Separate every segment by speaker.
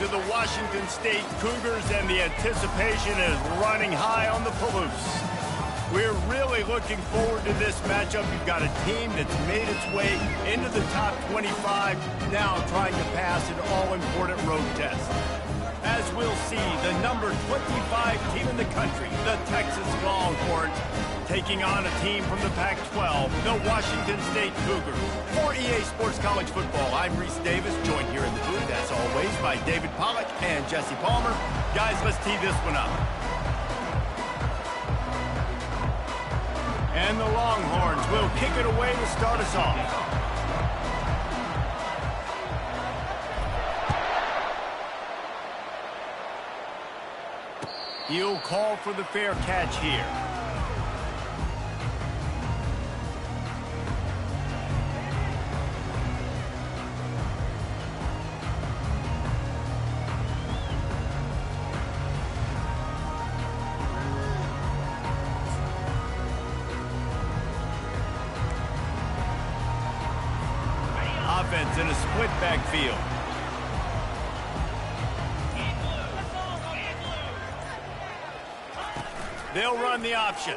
Speaker 1: to the Washington State Cougars, and the anticipation is running high on the Palouse. We're really looking forward to this matchup. You've got a team that's made its way into the top 25, now trying to pass an all-important road test. As we'll see, the number 25 team in the country, the Texas Longhorns, taking on a team from the Pac-12, the Washington State Cougars. For EA Sports College Football, I'm Reese Davis, joined here in the booth, as always, by David Pollack and Jesse Palmer. Guys, let's tee this one up. And the Longhorns will kick it away to start us off. He'll call for the fair catch here. Offense in a split backfield. They'll run the option.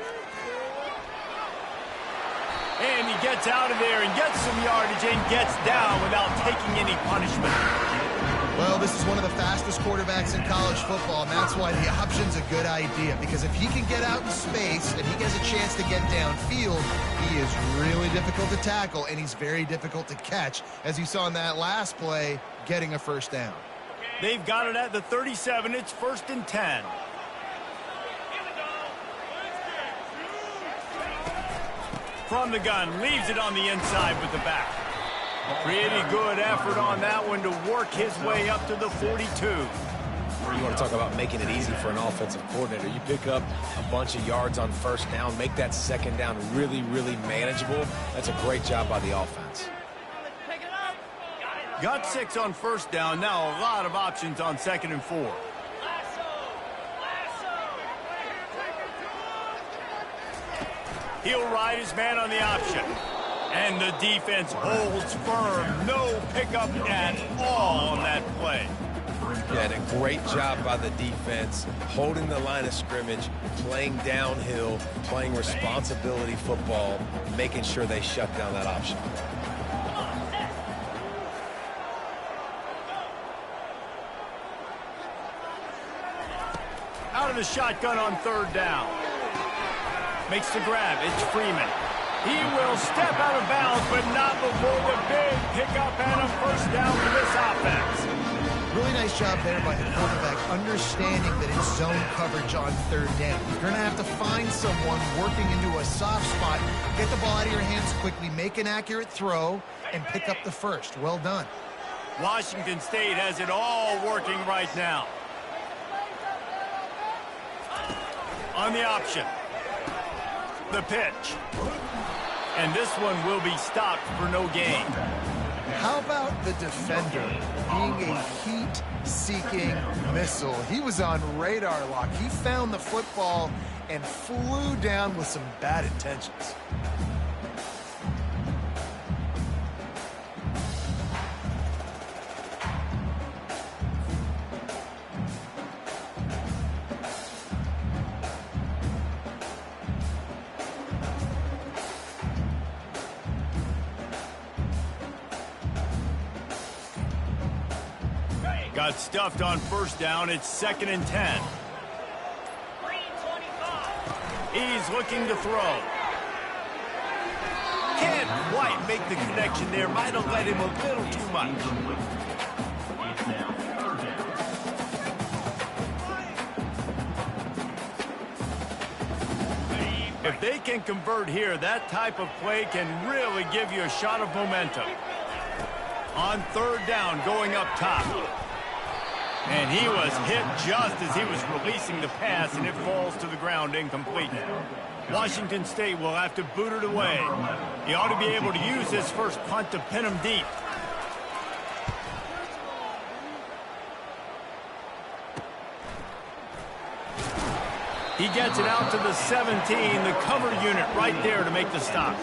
Speaker 1: And he gets out of there and gets some yardage and gets down without taking any punishment.
Speaker 2: Well, this is one of the fastest quarterbacks in college football, and that's why the option's a good idea. Because if he can get out in space and he gets a chance to get downfield, he is really difficult to tackle, and he's very difficult to catch, as you saw in that last play, getting a first down.
Speaker 1: They've got it at the 37. It's 1st and 10. From the gun, leaves it on the inside with the back. Pretty good effort on that one to work his way up to the 42.
Speaker 3: You want to talk about making it easy for an offensive coordinator. You pick up a bunch of yards on first down, make that second down really, really manageable. That's a great job by the offense.
Speaker 1: Got 6 on first down. Now a lot of options on 2nd and 4. He'll ride his man on the option. And the defense holds firm. No pickup at all on that play.
Speaker 3: Yeah, and a great job by the defense, holding the line of scrimmage, playing downhill, playing responsibility football, making sure they shut down that option.
Speaker 1: Out of the shotgun on 3rd down. Makes the grab. It's Freeman. He will step out of bounds, but not before the big pickup and a first down for this offense.
Speaker 2: Really nice job there by the quarterback, understanding that it's zone coverage on 3rd down. You're going to have to find someone working into a soft spot, get the ball out of your hands quickly, make an accurate throw, and pick up the first. Well done.
Speaker 1: Washington State has it all working right now. On the option. The pitch. And this one will be stopped for no gain.
Speaker 2: How about the defender being a heat-seeking missile? He was on radar lock. He found the football and flew down with some bad intentions.
Speaker 1: Got stuffed on first down. It's 2nd and 10. He's looking to throw. Can't quite make the connection there. Might have let him a little too much. If they can convert here, that type of play can really give you a shot of momentum. On 3rd down, going up top. And he was hit just as he was releasing the pass, and it falls to the ground incomplete. Washington State will have to boot it away. He ought to be able to use his first punt to pin him deep. He gets it out to the 17, the cover unit right there to make the stop.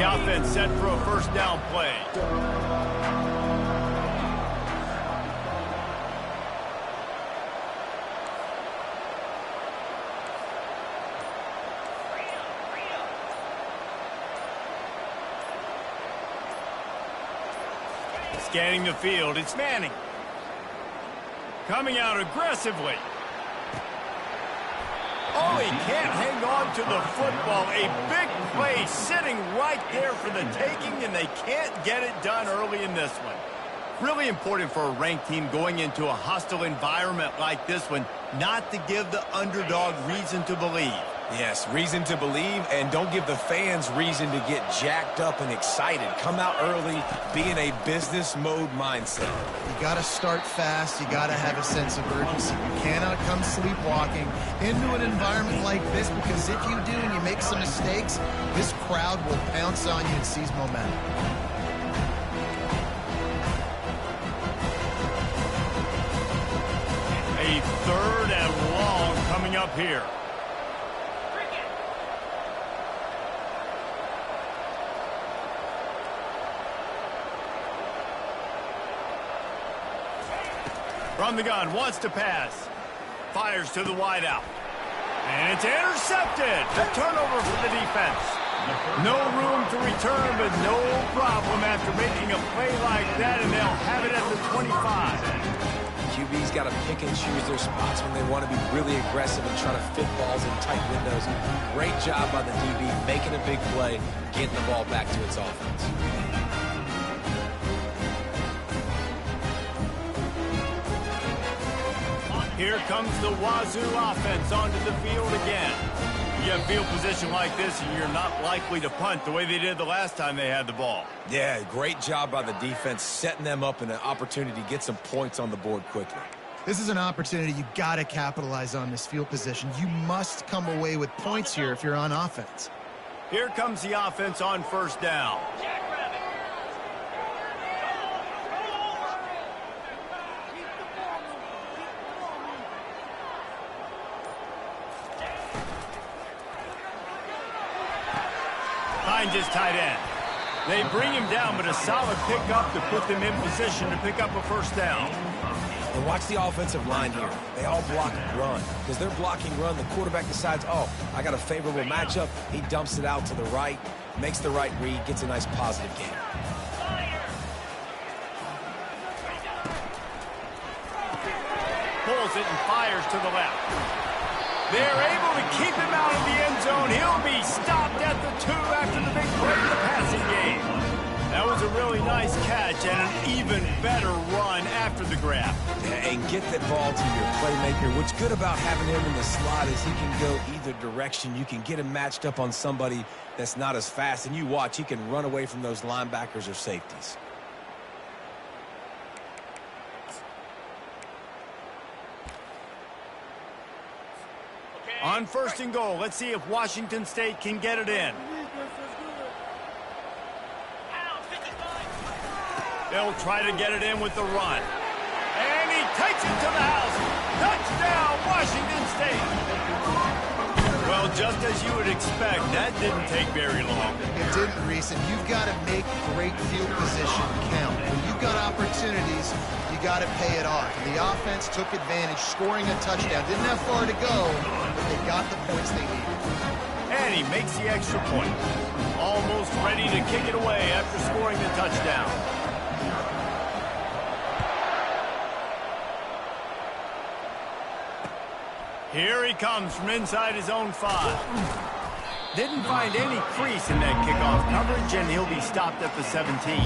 Speaker 1: The offense set for a first down play. Scanning the field, it's Manning. Coming out aggressively. Oh, he can't hang on to the football. A big play sitting right there for the taking, and they can't get it done early in this one. Really important for a ranked team going into a hostile environment like this one, not to give the underdog reason to believe.
Speaker 3: Yes, reason to believe, and don't give the fans reason to get jacked up and excited. Come out early, be in a business mode mindset.
Speaker 2: You got to start fast. You got to have a sense of urgency. You cannot come sleepwalking into an environment like this, because if you do and you make some mistakes, this crowd will pounce on you and seize momentum.
Speaker 1: A third and long coming up here. From the gun, wants to pass. Fires to the wideout. And it's intercepted. The turnover for the defense. No room to return, but no problem after making a play like that, and they'll have it at the 25.
Speaker 3: QB's got to pick and choose their spots when they want to be really aggressive and try to fit balls in tight windows. Great job by the DB, making a big play, getting the ball back to its offense.
Speaker 1: Here comes the Wazoo offense onto the field again. You have field position like this, and you're not likely to punt the way they did the last time they had the ball.
Speaker 3: Yeah, great job by the defense, setting them up in an opportunity to get some points on the board quickly.
Speaker 2: This is an opportunity you got to capitalize on, this field position. You must come away with points here if you're on offense.
Speaker 1: Here comes the offense on first down. Finds his tight end. They bring him down, but a solid pickup to put them in position to pick up a first down.
Speaker 3: And watch the offensive line here. They all block run. Because they're blocking run, the quarterback decides, oh, I got a favorable matchup. He dumps it out to the right, makes the right read, gets a nice positive gain.
Speaker 1: Pulls it and fires to the left. They're able to keep him out of the end zone. He'll be stopped at the 2 after the big play in the passing game. That was a really nice catch and an even better run after the grab.
Speaker 3: Yeah, and get that ball to your playmaker. What's good about having him in the slot is he can go either direction. You can get him matched up on somebody that's not as fast, and you watch, he can run away from those linebackers or safeties.
Speaker 1: On first and goal, let's see if Washington State can get it in. They'll try to get it in with the run. And he takes it to the house. Touchdown, Washington State. Well, just as you would expect, that didn't take very long.
Speaker 2: It didn't, Reese, and you've got to make great field position count. When you've got opportunities, you got to pay it off. And the offense took advantage, scoring a touchdown. Didn't have far to go, but they got the points they needed.
Speaker 1: And he makes the extra point. Almost ready to kick it away after scoring the touchdown. Here he comes from inside his own 5. Didn't find any crease in that kickoff coverage, and he'll be stopped at the 17.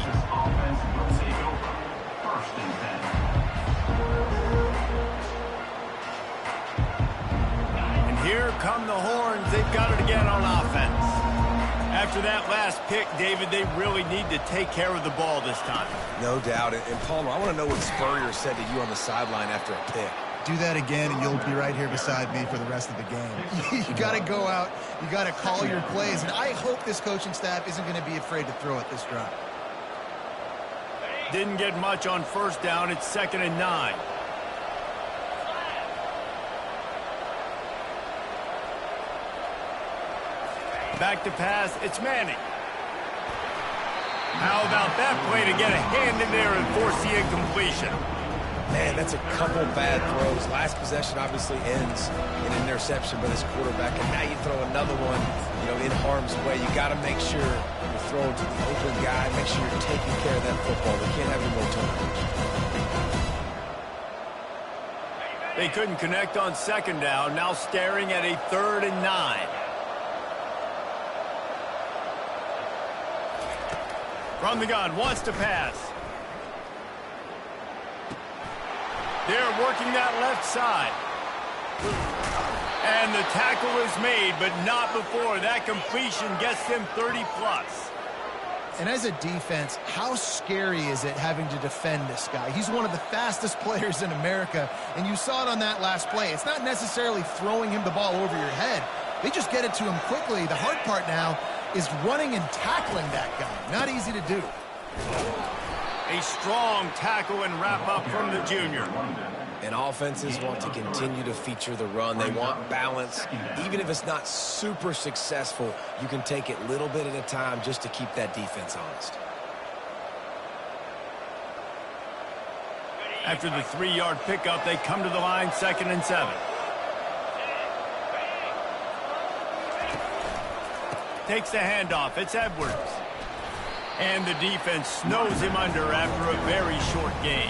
Speaker 1: And here come the horns. They've got it again on offense. After that last pick, David, they really need to take care of the ball this time.
Speaker 3: No doubt. And Palmer, I want to know what Spurrier said to you on the sideline after a pick.
Speaker 2: Do that again, and you'll be right here beside me for the rest of the game. You got to go out. You got to call your plays. And I hope this coaching staff isn't going to be afraid to throw it this drive.
Speaker 1: Didn't get much on first down. It's 2nd and 9. Back to pass. It's Manning. How about that play to get a hand in there and force the incompletion?
Speaker 3: Man, that's a couple bad throws. Last possession obviously ends in an interception by this quarterback, and now you throw another one, in harm's way. You got to make sure you're throwing to the open guy. Make sure you're taking care of that football. We can't have any more turnovers.
Speaker 1: They couldn't connect on second down. Now staring at a 3rd and 9. From the gun, wants to pass. They're working that left side. And the tackle is made, but not before. That completion gets them 30+.
Speaker 2: And as a defense, how scary is it having to defend this guy? He's one of the fastest players in America, and you saw it on that last play. It's not necessarily throwing him the ball over your head. They just get it to him quickly. The hard part now is running and tackling that guy. Not easy to do.
Speaker 1: A strong tackle and wrap up from the junior.
Speaker 3: And offenses want to continue to feature the run. They want balance. Even if it's not super successful, you can take it little bit at a time just to keep that defense honest.
Speaker 1: After the 3-yard pickup, they come to the line, 2nd and 7. Takes the handoff. It's Edwards. And the defense snows him under after a very short gain.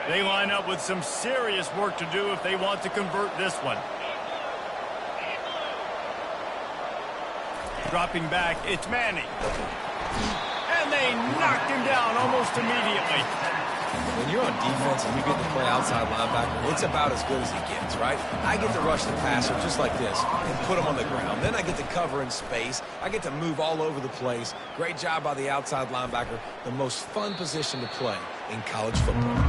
Speaker 1: They line up with some serious work to do if they want to convert this one. Dropping back, it's Manning. And they knocked him down almost immediately.
Speaker 3: When you're on defense and you get to play outside linebacker, it's about as good as it gets, right? I get to rush the passer just like this and put him on the ground. Then I get to cover in space. I get to move all over the place. Great job by the outside linebacker. The most fun position to play in college football.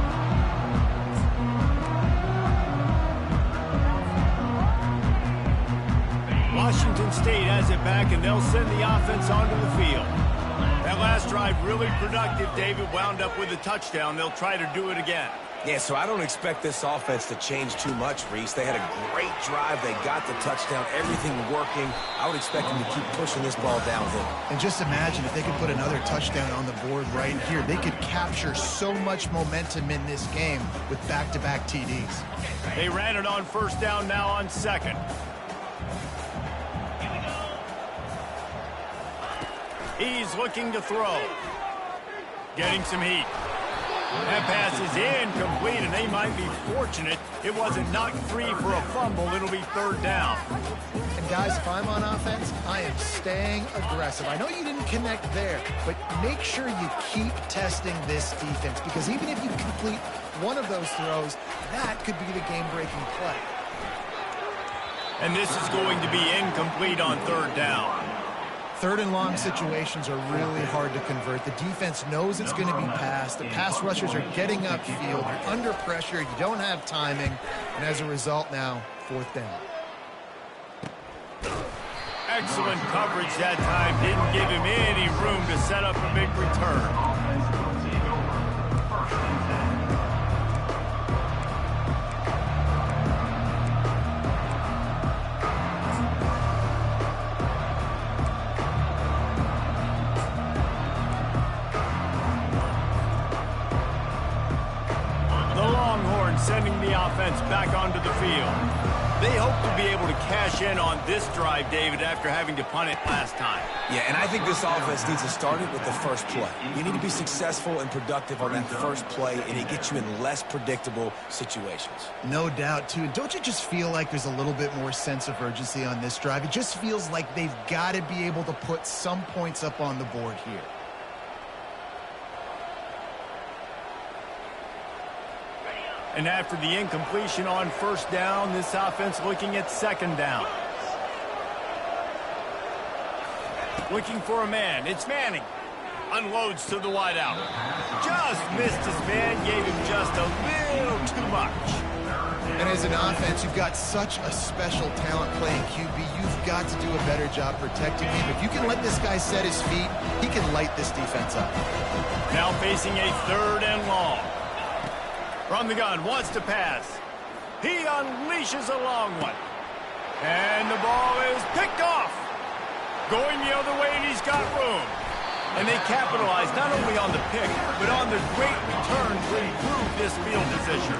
Speaker 1: Washington State has it back, and they'll send the offense onto the field. That last drive really productive. David wound up with a touchdown. They'll try to do it again.
Speaker 3: Yeah, so I don't expect this offense to change too much, Reese. They had a great drive. They got the touchdown, everything working. I would expect them to keep pushing this ball downhill.
Speaker 2: And just imagine if they could put another touchdown on the board right here. They could capture so much momentum in this game with back-to-back TDs.
Speaker 1: They ran it on 1st down, now on 2nd. He's looking to throw. Getting some heat. That pass is incomplete, and they might be fortunate it wasn't knocked free for a fumble. It'll be 3rd down.
Speaker 2: And guys, if I'm on offense, I am staying aggressive. I know you didn't connect there, but make sure you keep testing this defense, because even if you complete one of those throws, that could be the game-breaking play.
Speaker 1: And this is going to be incomplete on 3rd down.
Speaker 2: 3rd and long situations are really hard to convert. The defense knows it's going to be passed. The pass rushers are getting upfield. You're under pressure. You don't have timing. And as a result now, 4th down.
Speaker 1: Excellent coverage that time. Didn't give him any room to set up a big return. Sending the offense back onto the field. They hope to be able to cash in on this drive, David, after having to punt it last time.
Speaker 3: Yeah, and I think this offense needs to start it with the first play. You need to be successful and productive on that first play, and it gets you in less predictable situations.
Speaker 2: No doubt, too. Don't you just feel like there's a little bit more sense of urgency on this drive? It just feels like they've got to be able to put some points up on the board here.
Speaker 1: And after the incompletion on 1st down, this offense looking at 2nd down. Looking for a man. It's Manning. Unloads to the wideout. Just missed his man. Gave him just a little too much.
Speaker 2: And as an offense, you've got such a special talent playing QB. You've got to do a better job protecting him. If you can let this guy set his feet, he can light this defense up.
Speaker 1: Now facing a 3rd and long. From the gun, wants to pass. He unleashes a long one. And the ball is picked off. Going the other way, and he's got room. And they capitalize not only on the pick, but on the great return to improve this field position.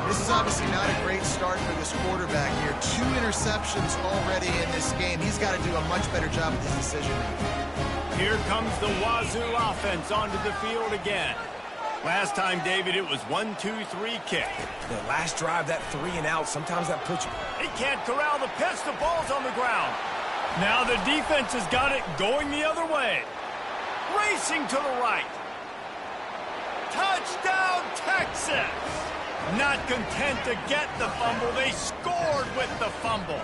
Speaker 2: This is obviously not a great start for this quarterback here. 2 interceptions already in this game. He's got to do a much better job with his decision-making.
Speaker 1: Here comes the Wazoo offense onto the field again. Last time, David, it was 1-2-3 kick.
Speaker 3: The last drive, that 3 and out, sometimes that puts you.
Speaker 1: He can't corral the pitch. The ball's on the ground. Now the defense has got it going the other way. Racing to the right. Touchdown, Texas! Not content to get the fumble, they scored with the fumble.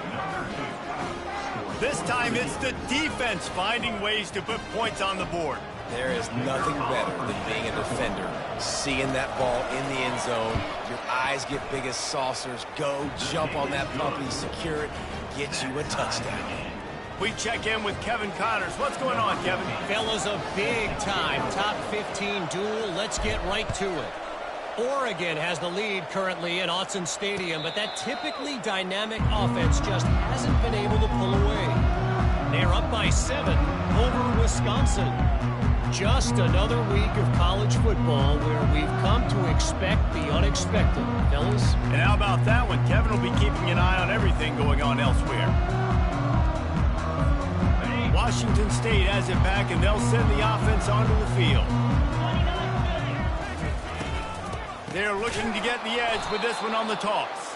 Speaker 1: This time it's the defense finding ways to put points on the board.
Speaker 3: There is nothing better than being a defender, seeing that ball in the end zone. Your eyes get big as saucers. Go, jump on that puppy, secure it, get you a touchdown.
Speaker 1: We check in with Kevin Connors. What's going on, Kevin?
Speaker 4: Fellas, a big-time top 15 duel. Let's get right to it. Oregon has the lead currently at Autzen Stadium, but that typically dynamic offense just hasn't been able to pull away. They're up by 7 over Wisconsin. Just another week of college football where we've come to expect the unexpected, fellas.
Speaker 1: And how about that one? Kevin will be keeping an eye on everything going on elsewhere. Washington State has it back, and they'll send the offense onto the field. They're looking to get the edge with this one on the toss.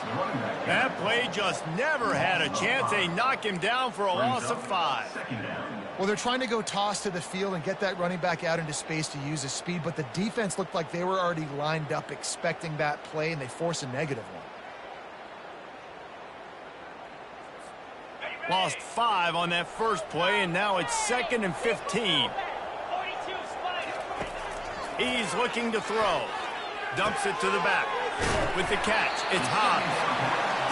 Speaker 1: That play just never had a chance. They knock him down for a loss of 5.
Speaker 2: Well, they're trying to go toss to the field and get that running back out into space to use his speed, but the defense looked like they were already lined up expecting that play, and they force a negative one.
Speaker 1: Lost 5 on that first play, and now it's 2nd and 15. He's looking to throw. Dumps it to the back. With the catch, it's Hobbs.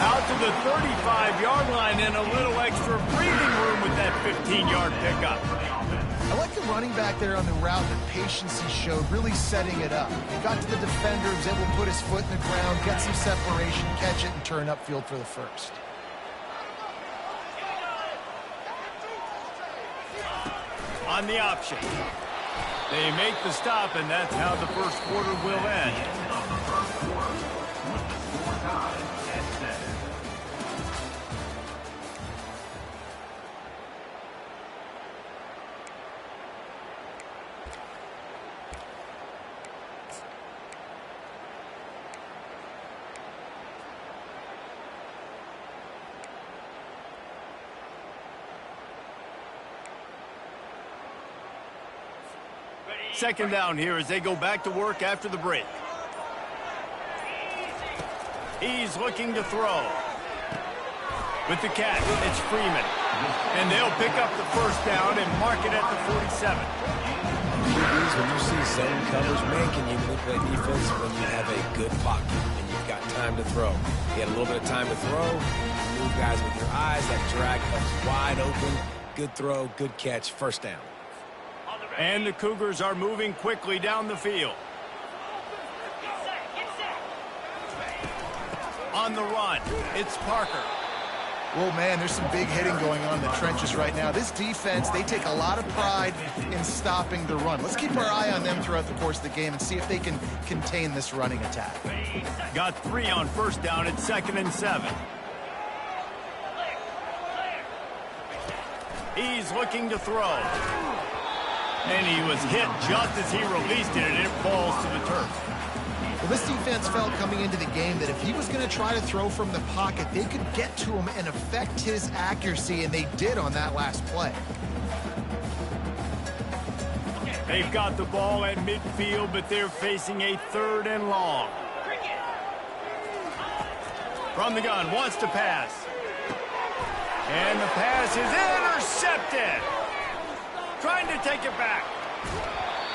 Speaker 1: Out to the 35-yard line and a little extra breathing room with that 15-yard pickup.
Speaker 2: I like the running back there on the route, the patience he showed, really setting it up. He got to the defender, was able to put his foot in the ground, get some separation, catch it, and turn upfield for the first.
Speaker 1: On the option. They make the stop, and that's how the first quarter will end. Second down here as they go back to work after the break. He's looking to throw. With the catch, it's Freeman. And they'll pick up the first down and mark it at the 47.
Speaker 3: When you see zone coverage, man, can you manipulate defense when you have a good pocket and you've got time to throw. You had a little bit of time to throw. You move guys with your eyes. That drag comes wide open. Good throw, good catch, first down.
Speaker 1: And the Cougars are moving quickly down the field. On the run, it's Parker.
Speaker 2: Well, man, there's some big hitting going on in the trenches right now. This defense, they take a lot of pride in stopping the run. Let's keep our eye on them throughout the course of the game and see if they can contain this running attack.
Speaker 1: Got 3 on first down at 2nd and 7. He's looking to throw. And he was hit just as he released it, and it falls to the turf.
Speaker 2: Well, this defense felt coming into the game that if he was going to try to throw from the pocket, they could get to him and affect his accuracy, and they did on that last play.
Speaker 1: They've got the ball at midfield, but they're facing a 3rd and long. From the gun, wants to pass. And the pass is intercepted. Trying to take it back.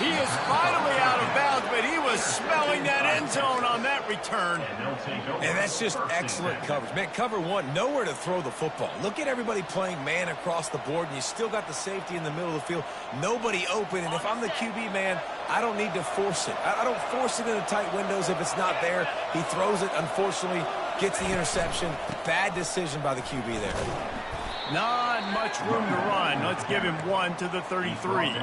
Speaker 1: He is finally out of bounds, but he was smelling that end zone on that return.
Speaker 3: And that's just excellent coverage. Man, cover one, nowhere to throw the football. Look at everybody playing man across the board, and you still got the safety in the middle of the field. Nobody open, and if I'm the QB, man, I don't need to force it. I don't force it into tight windows if it's not there. He throws it, unfortunately, gets the interception. Bad decision by the QB there.
Speaker 1: Not much room to run. Let's give him 1 to the 33.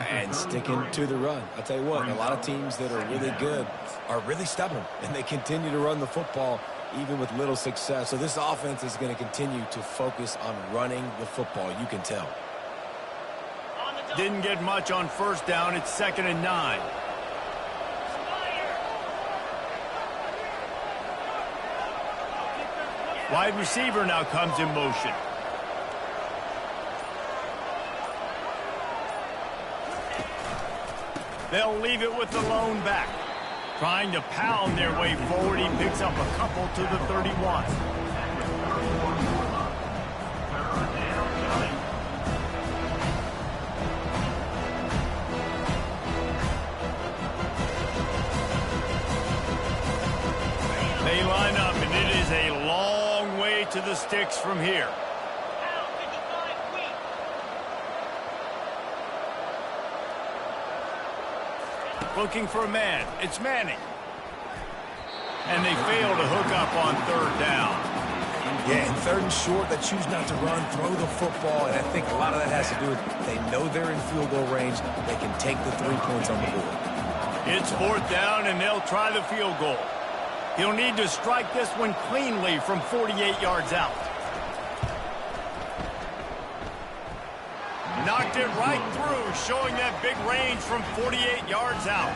Speaker 3: And sticking to the run. I'll tell you what, a lot of teams that are really good are really stubborn, and they continue to run the football even with little success. So this offense is going to continue to focus on running the football. You can tell.
Speaker 1: Didn't get much on first down. It's 2nd and 9. Wide receiver now comes in motion. They'll leave it with the lone back. Trying to pound their way forward. He picks up a couple to the 31. They line up, and it is a long way to the sticks from here. Looking for a man. It's Manning. And they fail to hook up on 3rd down.
Speaker 3: Yeah, and 3rd and short, they choose not to run, throw the football, and I think a lot of that has to do with they know they're in field goal range. They can take the 3 points on the board.
Speaker 1: It's 4th down, and they'll try the field goal. He'll need to strike this one cleanly from 48 yards out. Knocked it right through, showing that big range from 48 yards out.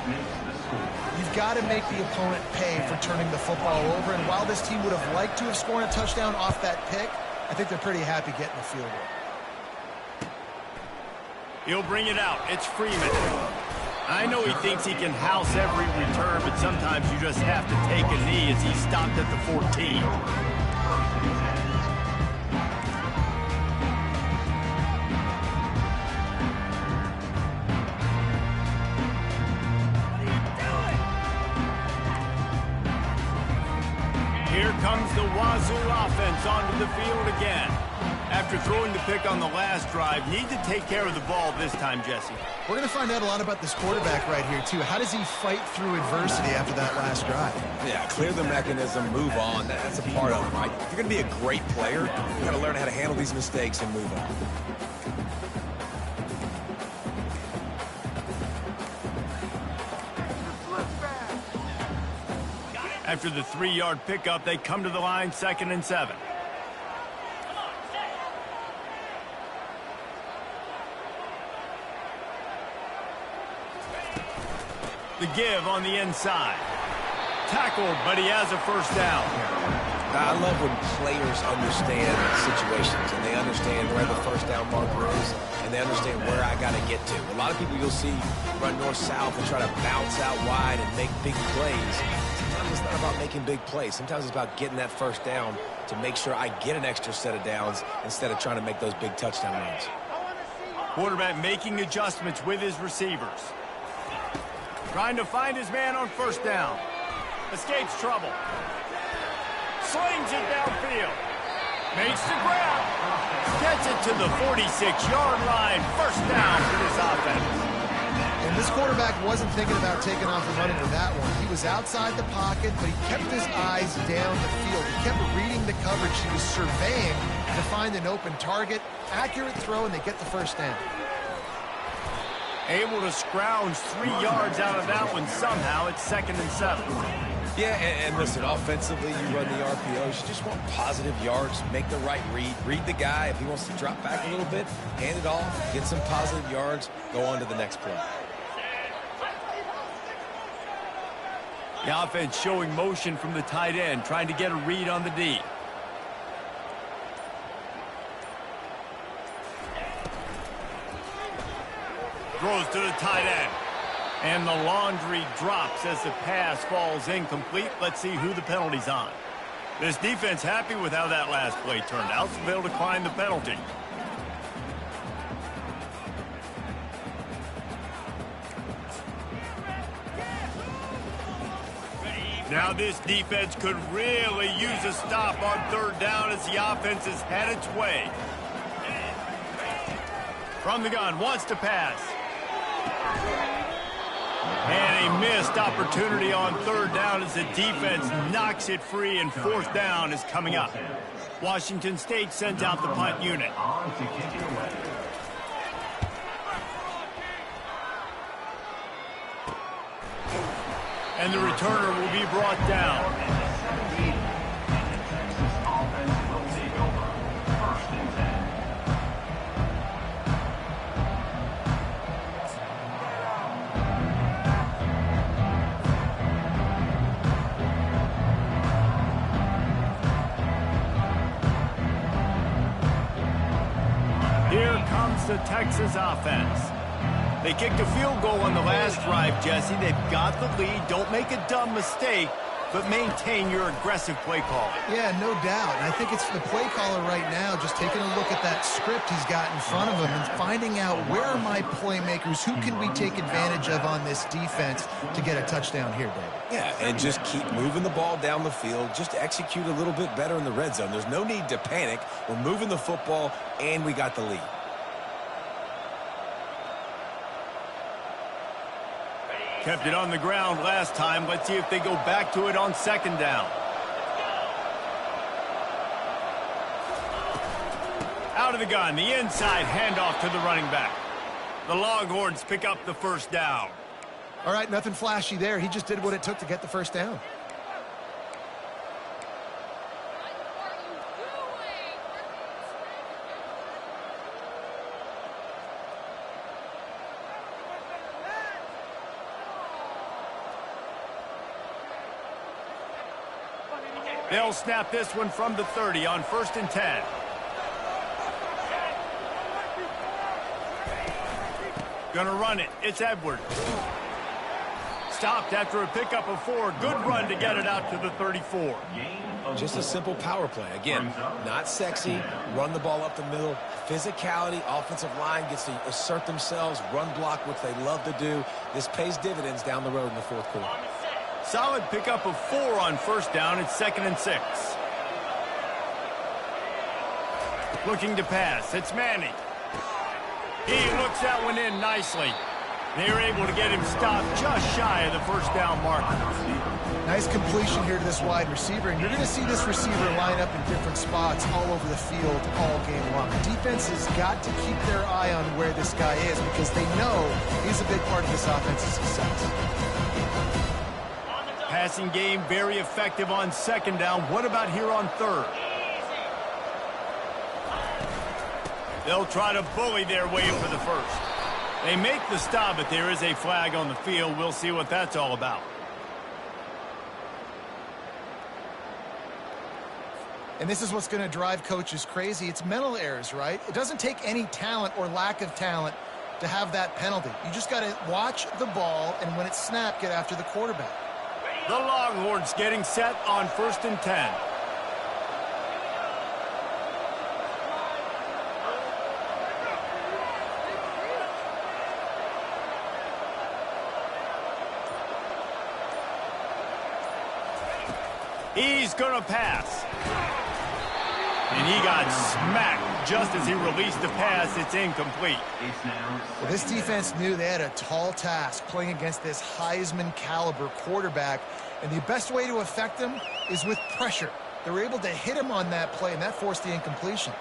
Speaker 2: You've got to make the opponent pay for turning the football over, and while this team would have liked to have scored a touchdown off that pick, I think they're pretty happy getting the field goal.
Speaker 1: He'll bring it out. It's Freeman. I know he thinks he can house every return, but sometimes you just have to take a knee as he stopped at the 14. Here comes the Wazoo offense onto the field again. After throwing the pick on the last drive, need to take care of the ball this time, Jesse.
Speaker 2: We're going to find out a lot about this quarterback right here, too. How does he fight through adversity after that last drive?
Speaker 3: Yeah, clear the mechanism, move on. That's a part of it, right? If you're going to be a great player, you got to learn how to handle these mistakes and move on.
Speaker 1: After the 3-yard pickup, they come to the line, 2nd and 7. The give on the inside. Tackled, but he has a 1st down.
Speaker 3: I love when players understand situations and they understand where the 1st down marker is and they understand where I got to get to. A lot of people you'll see run north-south and try to bounce out wide and make big plays. Sometimes it's not about making big plays. Sometimes it's about getting that 1st down to make sure I get an extra set of downs instead of trying to make those big touchdown runs.
Speaker 1: Quarterback making adjustments with his receivers. Trying to find his man on 1st down. Escapes trouble. Slings it downfield. Makes the grab. Gets it to the 46-yard line. 1st down for this offense.
Speaker 2: And this quarterback wasn't thinking about taking off and running with that one. He was outside the pocket, but he kept his eyes down the field. He kept reading the coverage. He was surveying to find an open target. Accurate throw, and they get the 1st down.
Speaker 1: Able to scrounge 3 yards out of that one somehow. It's 2nd and 7.
Speaker 3: Yeah, and listen, offensively, you run the RPOs. You just want positive yards, make the right read. Read the guy. If he wants to drop back a little bit, hand it off, get some positive yards, go on to the next play.
Speaker 1: The offense showing motion from the tight end, trying to get a read on the D. Throws to the tight end. And the laundry drops as the pass falls incomplete. Let's see who the penalty's on. This defense happy with how that last play turned out, so they'll decline the penalty. Now this defense could really use a stop on third down as the offense has had its way. From the gun, wants to pass. And a missed opportunity on third down as the defense knocks it free, and fourth down is coming up. Washington State sends out the punt unit. And the returner will be brought down. Here comes the Texas offense. They kicked a field goal on the last drive, Jesse. They've got the lead. Don't make a dumb mistake, but maintain your aggressive play call.
Speaker 2: Yeah, no doubt. And I think it's the play caller right now just taking a look at that script he's got in front of him and finding out where are my playmakers, who can we take advantage of on this defense to get a touchdown here, David.
Speaker 3: Yeah, and just keep moving the ball down the field. Just execute a little bit better in the red zone. There's no need to panic. We're moving the football, and we got the lead.
Speaker 1: Kept it on the ground last time. Let's see if they go back to it on second down. Out of the gun, the inside handoff to the running back. The Longhorns pick up the first down.
Speaker 2: All right, nothing flashy there. He just did what it took to get the first down.
Speaker 1: They'll snap this one from the 30 on 1st and 10. Gonna run it. It's Edwards. Stopped after a pickup of 4. Good run to get it out to the 34.
Speaker 3: Just a simple power play. Again, not sexy. Run the ball up the middle. Physicality. Offensive line gets to assert themselves. Run block, which they love to do. This pays dividends down the road in the fourth quarter.
Speaker 1: Solid pickup of 4 on 1st down. It's 2nd and 6. Looking to pass. It's Manning. He looks that one in nicely. They were able to get him stopped just shy of the first down marker.
Speaker 2: Nice completion here to this wide receiver, and you're going to see this receiver line up in different spots all over the field all game long. The defense has got to keep their eye on where this guy is because they know he's a big part of this offense's success.
Speaker 1: Passing game very effective on 2nd down. What about here on 3rd? They'll try to bully their way for the first. They make the stop, but there is a flag on the field. We'll see what that's all about.
Speaker 2: And this is what's going to drive coaches crazy. It's mental errors, right? It doesn't take any talent or lack of talent to have that penalty. You just got to watch the ball, and when it's snapped, get after the quarterback.
Speaker 1: The Longhorns getting set on 1st and 10. He's going to pass. And he got smacked just as he released the pass. It's incomplete.
Speaker 2: Well, this defense knew they had a tall task playing against this Heisman caliber quarterback, and the best way to affect him is with pressure. They were able to hit him on that play, and that forced the incompletion.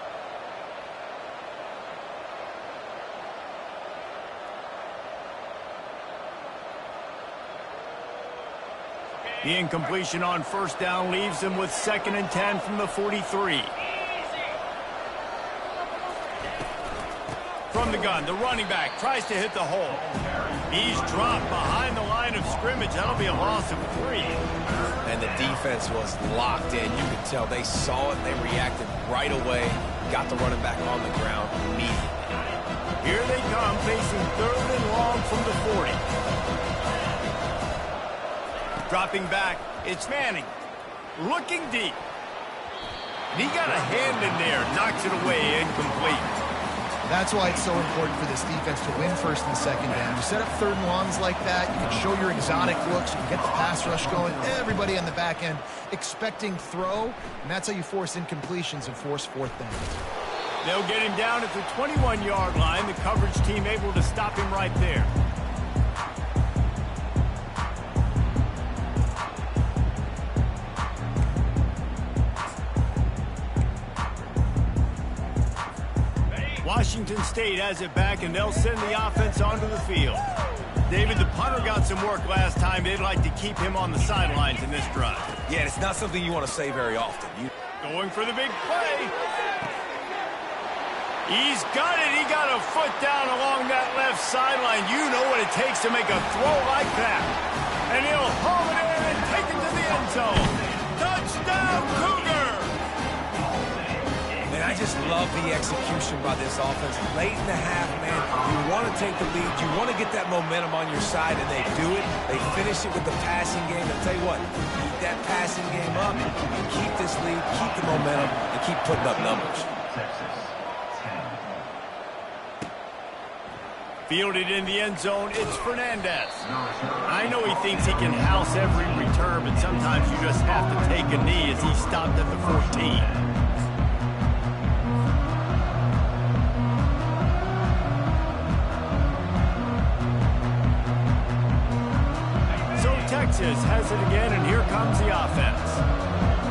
Speaker 1: The incompletion on 1st down leaves him with 2nd and 10 from the 43. From the gun, the running back tries to hit the hole. He's dropped behind the line of scrimmage. That'll be a loss of 3.
Speaker 3: And the defense was locked in. You could tell they saw it. They reacted right away. Got the running back on the ground immediately.
Speaker 1: Here they come, facing 3rd and long from the 40. Dropping back, it's Manning. Looking deep. And he got a hand in there, knocks it away, incomplete.
Speaker 2: That's why it's so important for this defense to win first and second down. You set up third and longs like that, you can show your exotic looks, you can get the pass rush going, everybody on the back end expecting throw, and that's how you force incompletions and force fourth down.
Speaker 1: They'll get him down at the 21-yard line. The coverage team able to stop him right there. Washington State has it back, and they'll send the offense onto the field. David, the punter got some work last time. They'd like to keep him on the sidelines in this drive.
Speaker 3: Yeah, it's not something you want to say very often.
Speaker 1: Going for the big play. He's got it. He got a foot down along that left sideline. You know what it takes to make a throw like that. And he'll haul it in and take it to the end zone. Touchdown, Cougar!
Speaker 3: And I just love the execution by this offense. Late in the half, man, you want to take the lead. You want to get that momentum on your side, and they do it. They finish it with the passing game. I'll tell you what, keep that passing game up, and keep this lead, keep the momentum, and keep putting up numbers.
Speaker 1: Fielded in the end zone, it's Fernandez. I know he thinks he can house every return, but sometimes you just have to take a knee as he stopped at the 14. So Texas has it again, and here comes the offense.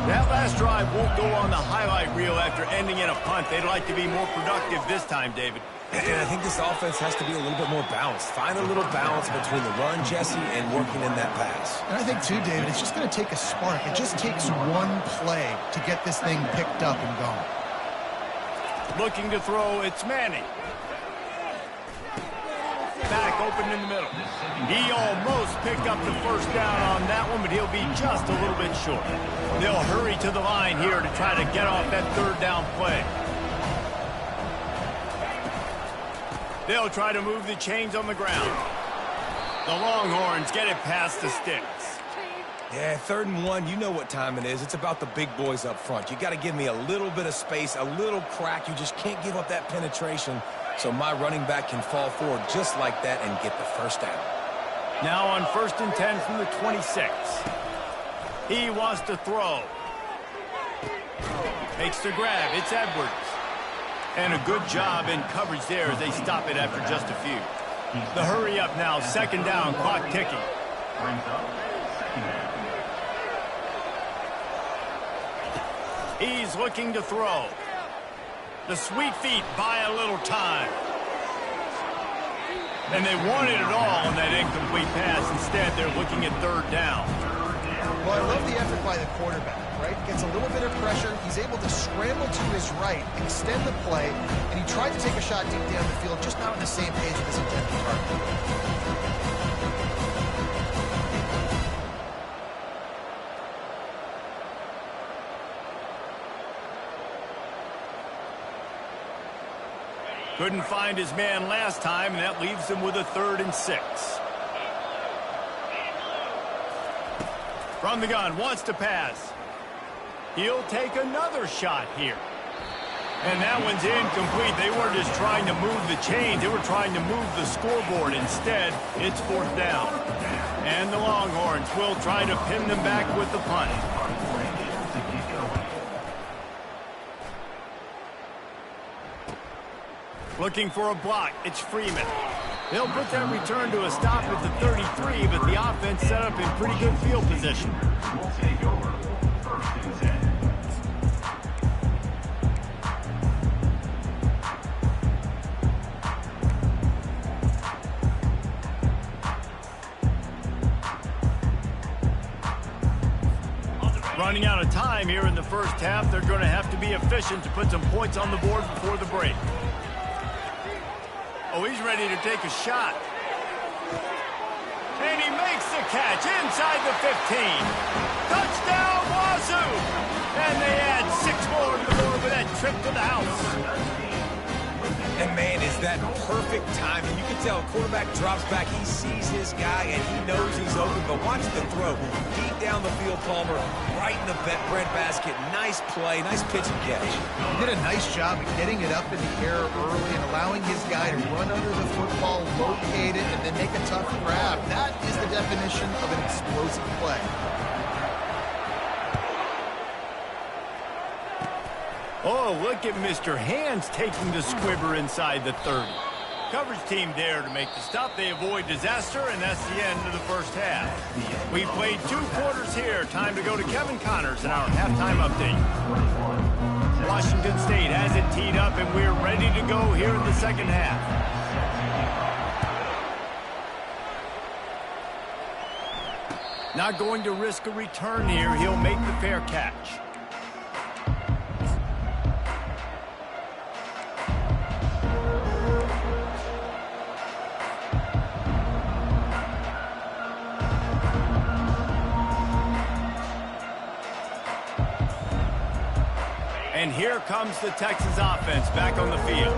Speaker 1: That last drive won't go on the highlight reel after ending in a punt. They'd like to be more productive this time, David.
Speaker 3: And I think this offense has to be a little bit more balanced. Find a little balance between the run, Jesse, and working in that pass.
Speaker 2: And I think, too, David, it's just going to take a spark. It just takes one play to get this thing picked up and going.
Speaker 1: Looking to throw, it's Manning. Back open in the middle. He almost picked up the first down on that one, but he'll be just a little bit short. They'll hurry to the line here to try to get off that third down play. They'll try to move the chains on the ground. The Longhorns get it past the sticks.
Speaker 3: Yeah, 3rd and 1, you know what time it is. It's about the big boys up front. You got to give me a little bit of space, a little crack. You just can't give up that penetration so my running back can fall forward just like that and get the first down.
Speaker 1: Now on 1st and 10 from the 26. He wants to throw. Makes the grab. It's Edwards. And a good job in coverage there as they stop it after just a few. The hurry up now, 2nd down, clock ticking. He's looking to throw. The sweet feet buy a little time. And they wanted it all on that incomplete pass. Instead, they're looking at 3rd down.
Speaker 2: Well, I love the effort by the quarterback, right? Gets a little bit of pressure. He's able to scramble to his right, extend the play, and he tried to take a shot deep down the field, just not on the same page with his intended target.
Speaker 1: Couldn't find his man last time, and that leaves him with a 3rd and 6. From the gun, wants to pass. He'll take another shot here. And that one's incomplete. They weren't just trying to move the chains. They were trying to move the scoreboard. Instead, it's 4th down. And the Longhorns will try to pin them back with the punt. Looking for a block. It's Freeman. They'll put that return to a stop at the 33, but the offense set up in pretty good field position. Running out of time here in the first half. They're going to have to be efficient to put some points on the board before the break. Oh, he's ready to take a shot. And he makes the catch inside the 15. Touchdown, Wazoo! And they add 6 more to the board with that trip to the house.
Speaker 3: And man, is It's that perfect timing. You can tell quarterback drops back. He sees his guy, and he knows he's open. But watch the throw. Deep down the field, Palmer, right in the breadbasket. Nice play, nice pitch and catch.
Speaker 2: He did a nice job of getting it up in the air early and allowing his guy to run under the football, locate it, and then make a tough grab. That is the definition of an explosive play.
Speaker 1: Oh, look at Mr. Hands taking the squibber inside the 30. Coverage team there to make the stop. They avoid disaster, and that's the end of the first half. We played 2 quarters here. Time to go to Kevin Connors in our halftime update. Washington State has it teed up, and we're ready to go here in the second half. Not going to risk a return here. He'll make the fair catch. And here comes the Texas offense back on the field.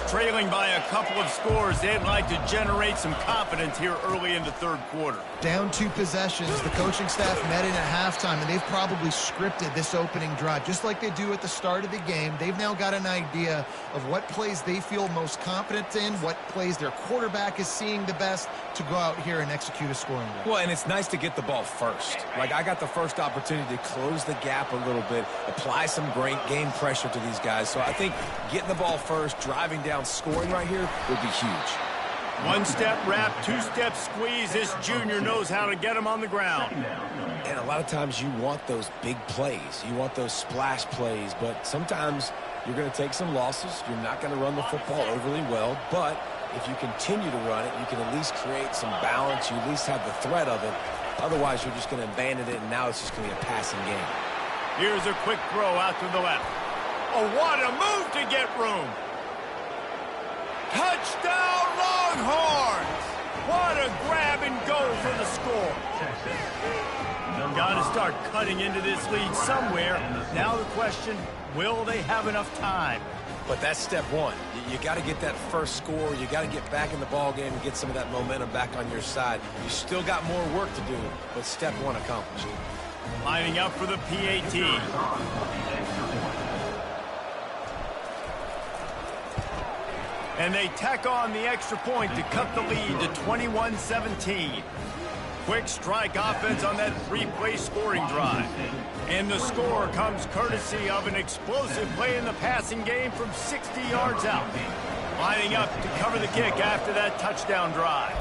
Speaker 1: Trailing by a couple of scores, they'd like to generate some confidence here early in the third quarter.
Speaker 2: Down 2 possessions, the coaching staff met in at halftime, and they've probably scripted this opening drive. Just like they do at the start of the game, they've now got an idea of what plays they feel most confident in, what plays their quarterback is seeing the best to go out here and execute a scoring drive.
Speaker 3: Well, and it's nice to get the ball first. Like, I got the first opportunity to close the gap a little bit, apply some great game pressure to these guys. So I think getting the ball first, driving down, scoring right here would be huge.
Speaker 1: 1-step wrap, 2-step squeeze. This junior knows how to get him on the ground.
Speaker 3: And a lot of times you want those big plays. You want those splash plays. But sometimes you're going to take some losses. You're not going to run the football overly well. But if you continue to run it, you can at least create some balance. You at least have the threat of it. Otherwise, you're just going to abandon it, and now it's just going to be a passing game.
Speaker 1: Here's a quick throw out to the left. Oh, what a move to get room. Touchdown, Longhorns! What a grab and go for the score. Got to start cutting into this lead somewhere. Now the question, will they have enough time?
Speaker 3: But that's step one. You got to get that first score. You got to get back in the ball game and get some of that momentum back on your side. You still got more work to do, but step one accomplished.
Speaker 1: Lining up for the PAT. And they tack on the extra point to cut the lead to 21-17. Quick strike offense on that 3-play scoring drive. And the score comes courtesy of an explosive play in the passing game from 60 yards out. Lining up to cover the kick after that touchdown drive.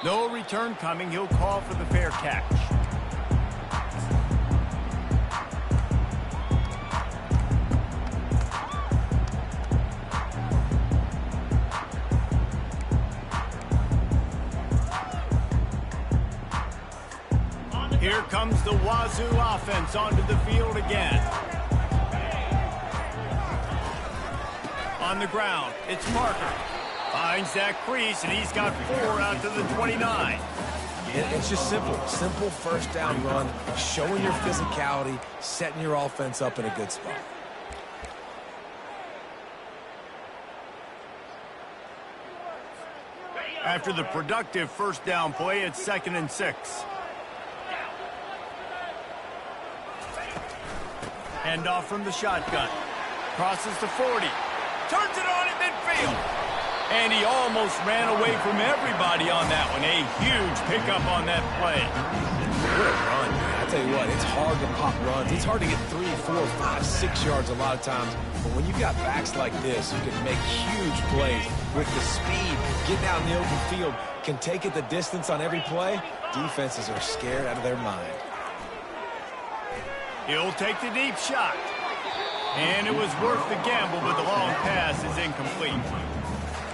Speaker 1: No return coming. He'll call for the fair catch. Here comes the Wazoo offense onto the field again. On the ground, it's Parker. Finds that crease, and he's got 4 out to the 29.
Speaker 3: It's just simple. Simple first down run, showing your physicality, setting your offense up in a good spot.
Speaker 1: After the productive first down play, it's 2nd and 6. Handoff from the shotgun. Crosses to 40. Turns it on at midfield. And he almost ran away from everybody on that one. A huge pickup on that play.
Speaker 3: What a run, man. I tell you what, it's hard to pop runs. It's hard to get 3, 4, 5, 6 yards a lot of times. But when you've got backs like this, you can make huge plays with the speed, getting out in the open field, can take it the distance on every play. Defenses are scared out of their mind.
Speaker 1: He'll take the deep shot. And it was worth the gamble, but the long pass is incomplete.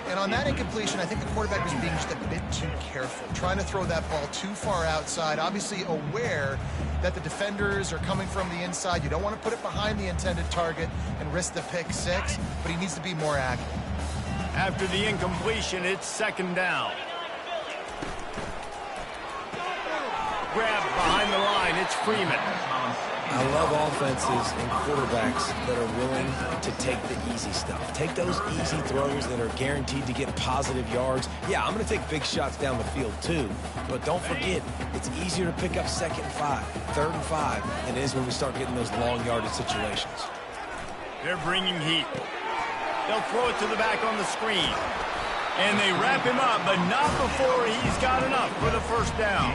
Speaker 2: And on that incompletion, I think the quarterback was being just a bit too careful, trying to throw that ball too far outside, obviously aware that the defenders are coming from the inside. You don't want to put it behind the intended target and risk the pick 6, but he needs to be more accurate.
Speaker 1: After the incompletion, it's 2nd down. Grab behind the line, it's Freeman.
Speaker 3: I love offenses and quarterbacks that are willing to take the easy stuff. Take those easy throws that are guaranteed to get positive yards. Yeah, I'm going to take big shots down the field too, but don't forget, it's easier to pick up 2nd and 5, 3rd and 5 than it is when we start getting those long yardage situations.
Speaker 1: They're bringing heat. They'll throw it to the back on the screen. And they wrap him up, but not before he's got enough for the first down.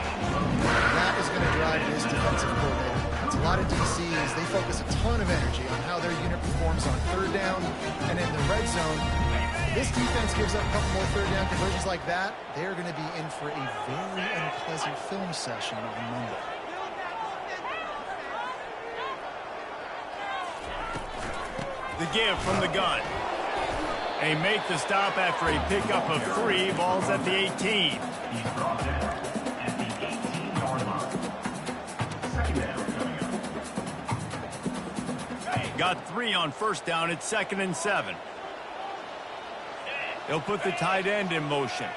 Speaker 2: That is going to drive this defensive coordinator. It's a lot of DCs. They focus a ton of energy on how their unit performs on 3rd down and in the red zone. This defense gives up a couple more 3rd down conversions like that. They're going to be in for a very unpleasant film session on Monday.
Speaker 1: The give from the gun. They make the stop after a pickup of 3. Ball's at the 18. Got 3 on 1st down. It's 2nd and 7. They'll put the tight end in motion.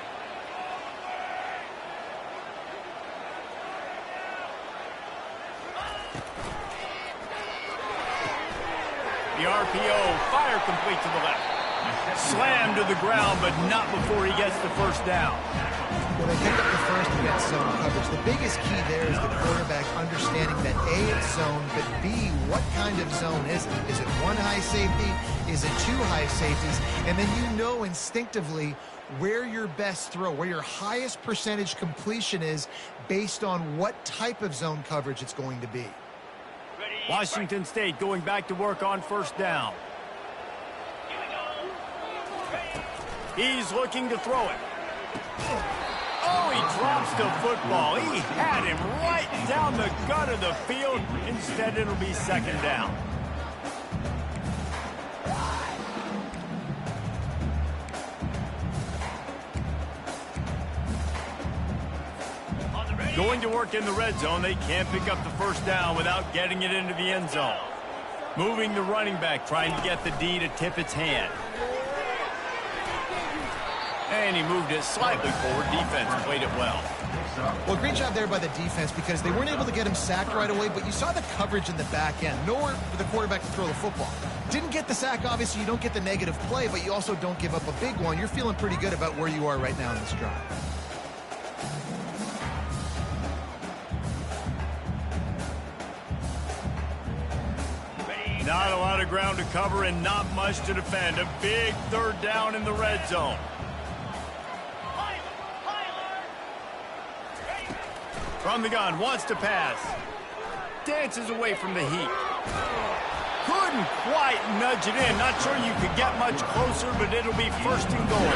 Speaker 1: The RPO, fire complete to the left. Slammed to the ground, but not before he gets the 1st down.
Speaker 2: Well, they pick up the 1st against zone coverage. The biggest key there is the quarterback understanding that A, it's zone, but B, what kind of zone is it? Is it 1 high safety? Is it 2 high safeties? And then you know instinctively where your best throw, where your highest percentage completion is based on what type of zone coverage it's going to be.
Speaker 1: Washington State going back to work on 1st down. He's looking to throw it. Oh, he drops the football. He had him right down the gut of the field. Instead, it'll be 2nd down. Going to work in the red zone. They can't pick up the 1st down without getting it into the end zone. Moving the running back, trying to get the D to tip its hand. And he moved it slightly forward. Defense played it well.
Speaker 2: Well, great job there by the defense because they weren't able to get him sacked right away, but you saw the coverage in the back end. Nowhere for the quarterback to throw the football. Didn't get the sack, obviously. You don't get the negative play, but you also don't give up a big one. You're feeling pretty good about where you are right now in this drive.
Speaker 1: Not a lot of ground to cover and not much to defend. A big 3rd down in the red zone. From the gun, wants to pass. Dances away from the heat. Couldn't quite nudge it in. Not sure you could get much closer, but it'll be 1st and goal.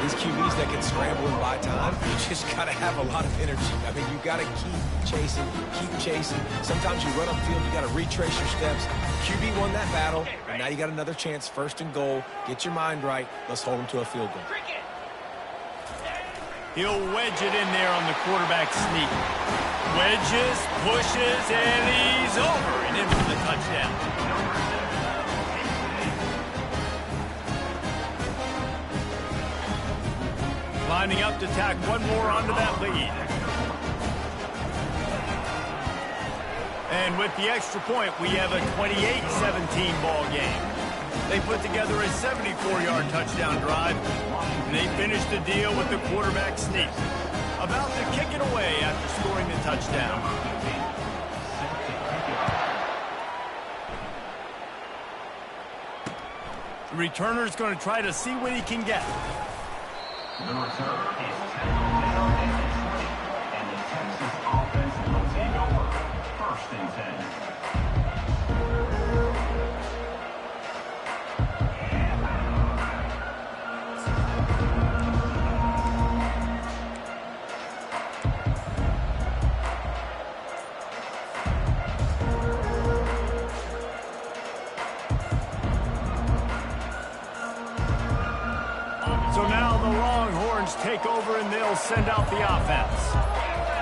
Speaker 3: These QBs that can scramble and buy time, you just got to have a lot of energy. I mean, you got to keep chasing, keep chasing. Sometimes you run upfield, you got to retrace your steps. QB won that battle, and now you got another chance, 1st and goal. Get your mind right. Let's hold them to a field goal.
Speaker 1: He'll wedge it in there on the quarterback sneak. Wedges, pushes, and he's over and in for the touchdown. Lining up to tack one more onto that lead. And with the extra point, we have a 28-17 ball game. They put together a 74-yard touchdown drive, and they finished the deal with the quarterback sneak. About to kick it away after scoring the touchdown. The returner's going to try to see what he can get.
Speaker 5: The return is 10 down and the Texas offense will take over 1st and 10.
Speaker 1: So now the Longhorns take over and they'll send out the offense.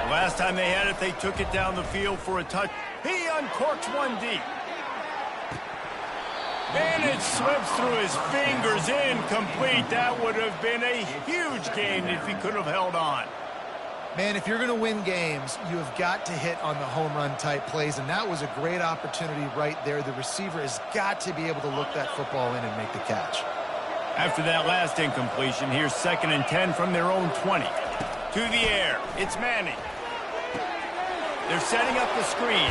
Speaker 1: Last time they had it, they took it down the field for a touch. He uncorks one deep. And it slips through his fingers, incomplete. That would have been a huge gain if he could have held on.
Speaker 2: Man, if you're going to win games, you have got to hit on the home run type plays, and that was a great opportunity right there. The receiver has got to be able to look that football in and make the catch.
Speaker 1: After that last incompletion, here's 2nd and 10 from their own 20. To the air, it's Manning. They're setting up the screen.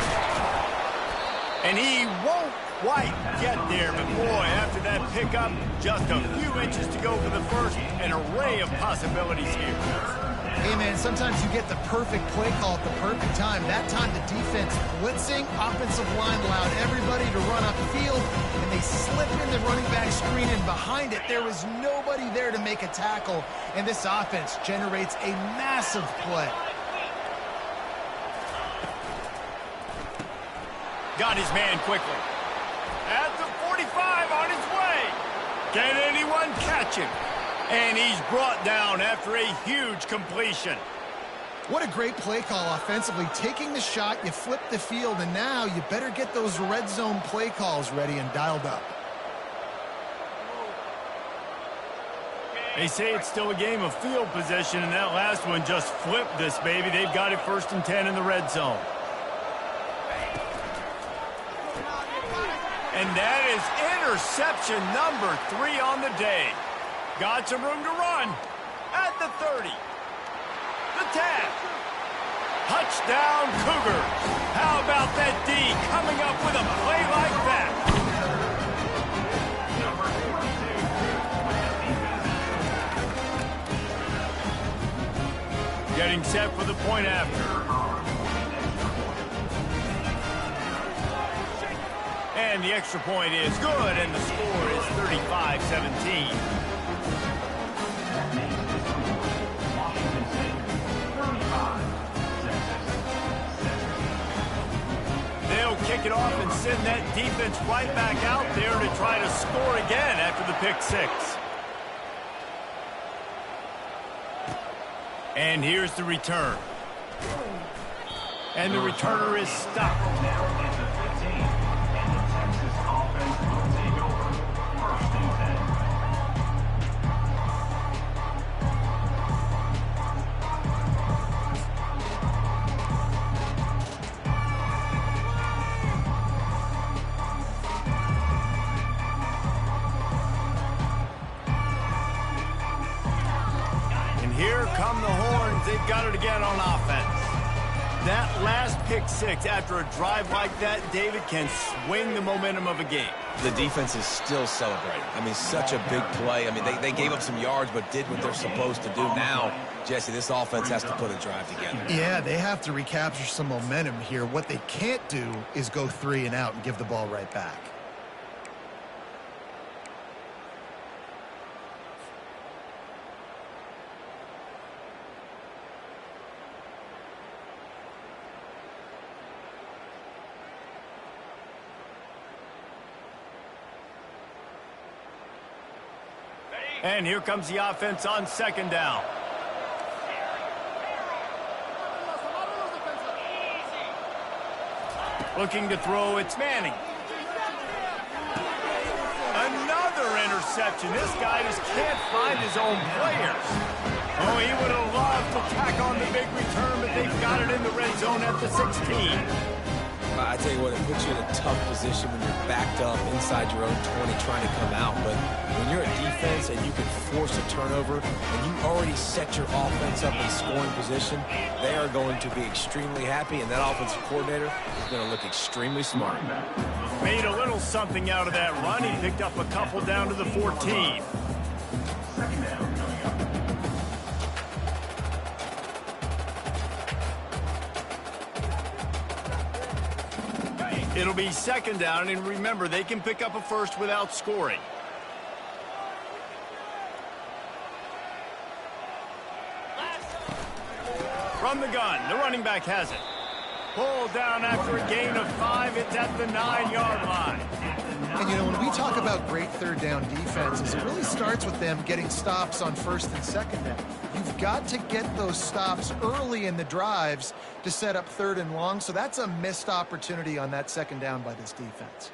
Speaker 1: And he won't quite get there, but boy, after that pickup, just a few inches to go for the first. An array of possibilities here.
Speaker 2: Hey, man, sometimes you get the perfect play call at the perfect time. That time the defense blitzing, offensive line allowed everybody to run upfield, and they slip in the running back screen, and behind it, there was nobody there to make a tackle, and this offense generates a massive play.
Speaker 1: Got his man quickly. At the 45 on his way. Can anyone catch him? And he's brought down after a huge completion.
Speaker 2: What a great play call offensively. Taking the shot, you flip the field, and now you better get those red zone play calls ready and dialed up.
Speaker 1: They say it's still a game of field possession, and that last one just flipped this baby. They've got it 1st and 10 in the red zone. And that is interception number 3 on the day. Got some room to run at the 30. The 10. Touchdown Cougars. How about that D coming up with a play like that? Getting set for the point after. And the extra point is good, and the score is 35-17. They'll kick it off and send that defense right back out there to try to score again after the pick 6. And here's the return. And the returner is stopped. Here come the horns. They've got it again on offense. That last pick 6 after a drive like that, David, can swing the momentum of a game.
Speaker 3: The defense is still celebrating. I mean, such a big play. I mean, they gave up some yards but did what they're supposed to do. Now, Jesse, this offense has to put a drive together.
Speaker 2: Yeah, they have to recapture some momentum here. What they can't do is go 3 and out and give the ball right back.
Speaker 1: And here comes the offense on 2nd down. Looking to throw, it's Manning. Another interception. This guy just can't find his own players. Oh, he would have loved to tack on the big return, but they've got it in the red zone at the 16.
Speaker 3: I tell you what, it puts you in a tough position when you're backed up inside your own 20 trying to come out. But when you're a defense and you can force a turnover and you already set your offense up in scoring position, they are going to be extremely happy, and that offensive coordinator is going to look extremely smart.
Speaker 1: Made a little something out of that run. He picked up a couple down to the 14. It'll be 2nd down, and remember, they can pick up a first without scoring. From the gun, the running back has it. Pulled down after a gain of 5. It's at the 9-yard line.
Speaker 2: And, you know, when we talk about great 3rd down defenses, it really starts with them getting stops on 1st and 2nd down. You've got to get those stops early in the drives to set up 3rd and long, so that's a missed opportunity on that 2nd down by this defense.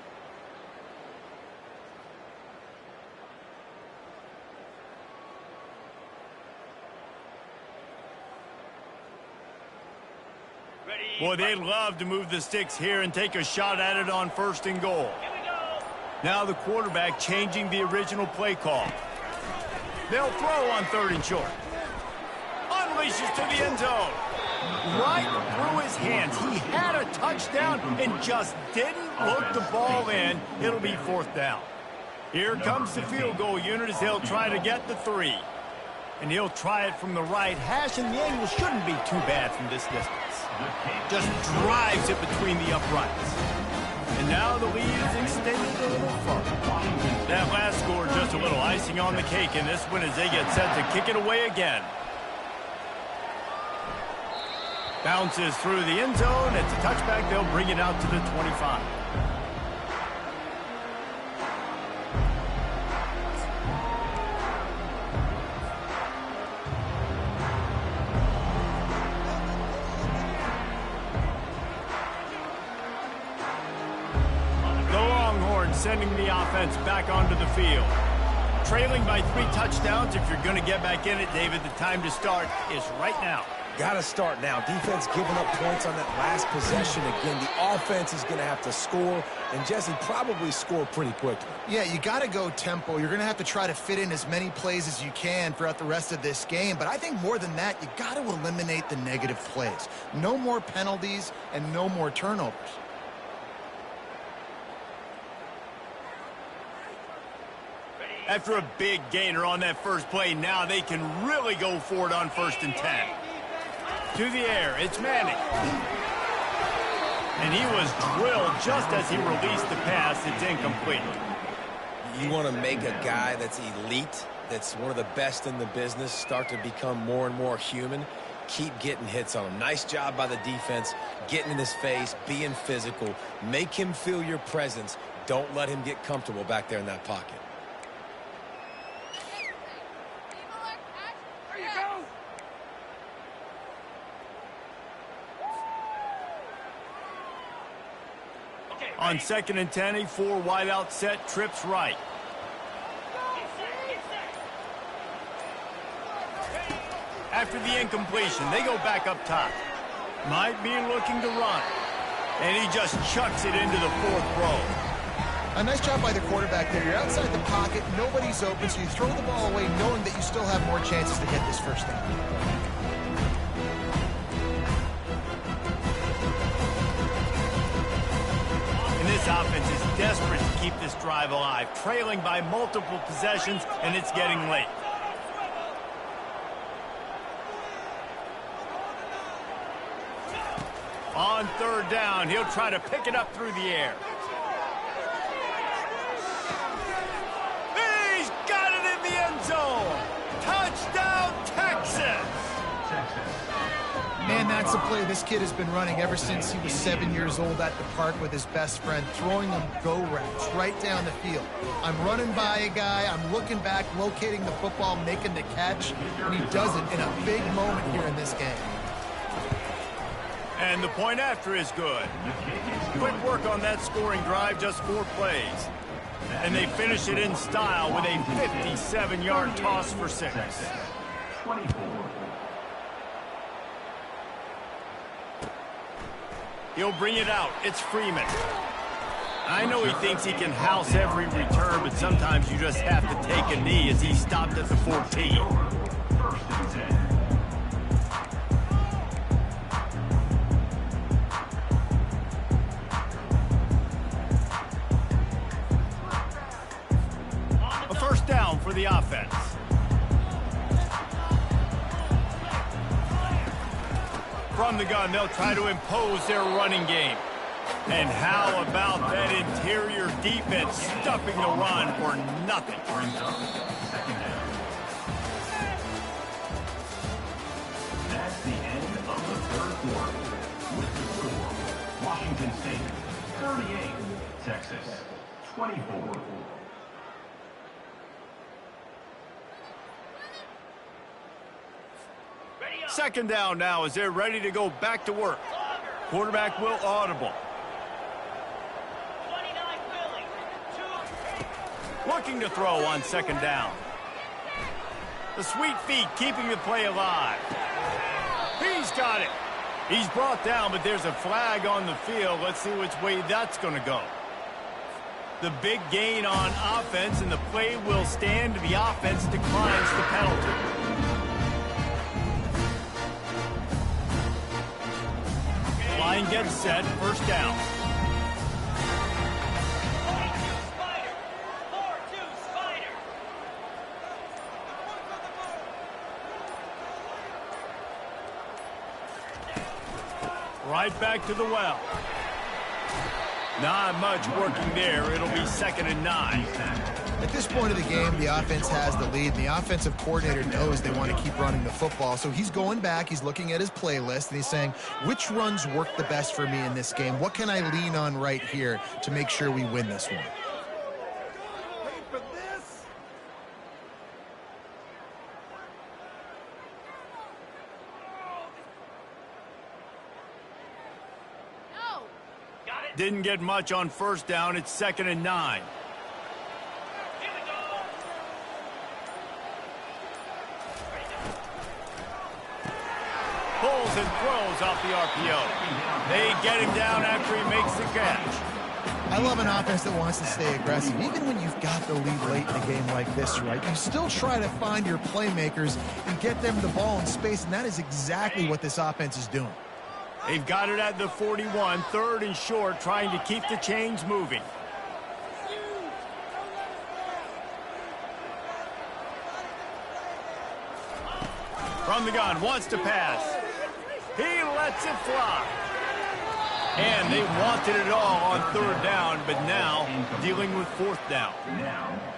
Speaker 1: Boy, they'd love to move the sticks here and take a shot at it on 1st and goal. Now the quarterback changing the original play call. They'll throw on 3rd and short. Unleashes to the end zone. Right through his hands. He had a touchdown and just didn't look the ball in. It'll be 4th down. Here comes the field goal unit as they'll try to get the 3. And he'll try it from the right hash, and the angle shouldn't be too bad from this distance. Just drives it between the uprights. And now the lead is extended a little further. That last score just a little icing on the cake in this one as they get set to kick it away again. Bounces through the end zone. It's a touchback. They'll bring it out to the 25. Sending the offense back onto the field. Trailing by 3 touchdowns. If you're going to get back in it, David, the time to start is right now.
Speaker 3: Got to start now. Defense giving up points on that last possession. Again, the offense is going to have to score, and Jesse probably score pretty quickly.
Speaker 2: Yeah, you got to go tempo. You're going to have to try to fit in as many plays as you can throughout the rest of this game. But I think more than that, you got to eliminate the negative plays. No more penalties and no more turnovers.
Speaker 1: After a big gainer on that first play, now they can really go for it on 1st and 10. To the air, it's Manning. And he was drilled just as he released the pass. It's incomplete.
Speaker 3: You want to make a guy that's elite, that's one of the best in the business, start to become more and more human. Keep getting hits on him. Nice job by the defense, getting in his face, being physical. Make him feel your presence. Don't let him get comfortable back there in that pocket.
Speaker 1: On 2nd and 10, a 4 wide out set, trips right. After the incompletion, they go back up top. Might be looking to run. And he just chucks it into the 4th row.
Speaker 2: A nice job by the quarterback there. You're outside the pocket, nobody's open, so you throw the ball away knowing that you still have more chances to get this 1st down.
Speaker 1: This offense is desperate to keep this drive alive, trailing by multiple possessions, and it's getting late. On 3rd down, he'll try to pick it up through the air. He's got it in the end zone. Touchdown, Texas!
Speaker 2: Man, that's a play this kid has been running ever since he was 7 years old at the park with his best friend, throwing them go routes right down the field. I'm running by a guy, I'm looking back, locating the football, making the catch, and he does it in a big moment here in this game.
Speaker 1: And the point after is good. Quick work on that scoring drive, just 4 plays. And they finish it in style with a 57-yard toss for 6.
Speaker 5: 24.
Speaker 1: He'll bring it out. It's Freeman. I know he thinks he can house every return, but sometimes you just have to take a knee as he stopped at the 14.
Speaker 5: 1st and 10.
Speaker 1: A 1st down for the offense. From the gun, they'll try to impose their running game. And how about that interior defense stuffing the run for nothing?
Speaker 5: That's the end of the 3rd quarter. With the score, Washington State 38, Texas 24.
Speaker 1: Second down now as they're ready to go back to work. Quarterback will audible. Looking to throw on 2nd down. The sweet feet keeping the play alive. He's got it. He's brought down, but there's a flag on the field. Let's see which way that's going to go. The big gain on offense, and the play will stand. The offense declines the penalty. Line gets set, first down. Right back to the well. Not much working there. It'll be 2nd and 9.
Speaker 2: At this point of the game, the offense has the lead, and the offensive coordinator knows they want to keep running the football. So he's going back, he's looking at his playlist, and he's saying, which runs work the best for me in this game? What can I lean on right here to make sure we win this one?
Speaker 1: Didn't get much on first down. It's 2nd and 9. Pulls and throws off the RPO. They get him down after he makes the catch.
Speaker 2: I love an offense that wants to stay aggressive. Even when you've got the lead late in a game like this, right, you still try to find your playmakers and get them the ball in space, and that is exactly what this offense is doing.
Speaker 1: They've got it at the 41, 3rd and short, trying to keep the chains moving. From the gun, wants to pass. He lets it fly. And they wanted it all on 3rd down, but now dealing with 4th down.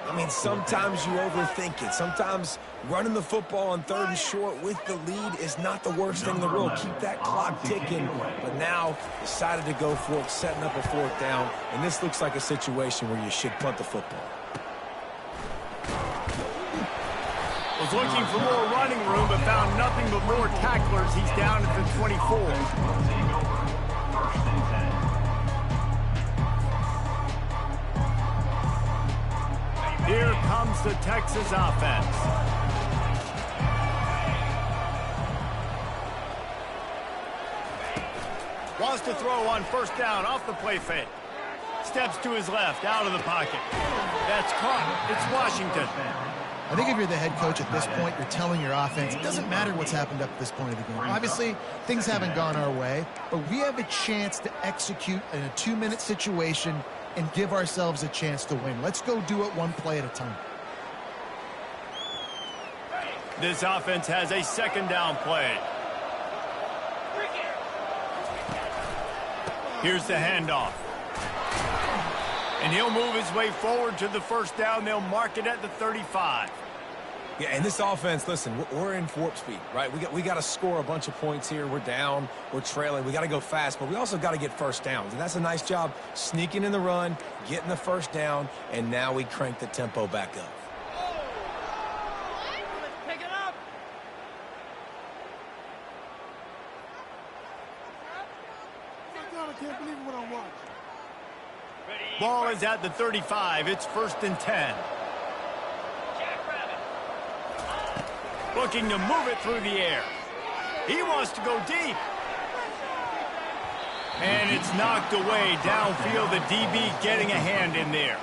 Speaker 3: I mean, sometimes you overthink it. Sometimes running the football on 3rd and short with the lead is not the worst thing in the world. Keep that clock ticking. But now decided to go for it, setting up a 4th down. And this looks like a situation where you should punt the football.
Speaker 1: Was looking for more running room, but found nothing but more tacklers. He's down at the 24. Here comes the Texas offense. Wants to throw on first down off the play fake. Steps to his left, out of the pocket. That's caught. It's Washington.
Speaker 2: I think if you're the head coach at this point, you're telling your offense, it doesn't matter what's happened up to this point of the game. Obviously, things haven't gone our way, but we have a chance to execute in a 2-minute situation and give ourselves a chance to win. Let's go do it one play at a time.
Speaker 1: This offense has a 2nd down play. Here's the handoff. And he'll move his way forward to the first down. They'll mark it at the 35.
Speaker 3: Yeah, and this offense, listen, we're in warp speed, right? We got to score a bunch of points here. We're down, we're trailing. We got to go fast, but we also got to get first downs. And that's a nice job sneaking in the run, getting the first down, and now we crank the tempo back up.
Speaker 6: Pick it up. I can't believe what I'm watching.
Speaker 1: Ball is at the 35. It's 1st and 10. Looking to move it through the air. He wants to go deep. And it's knocked away downfield. The DB getting a hand in there.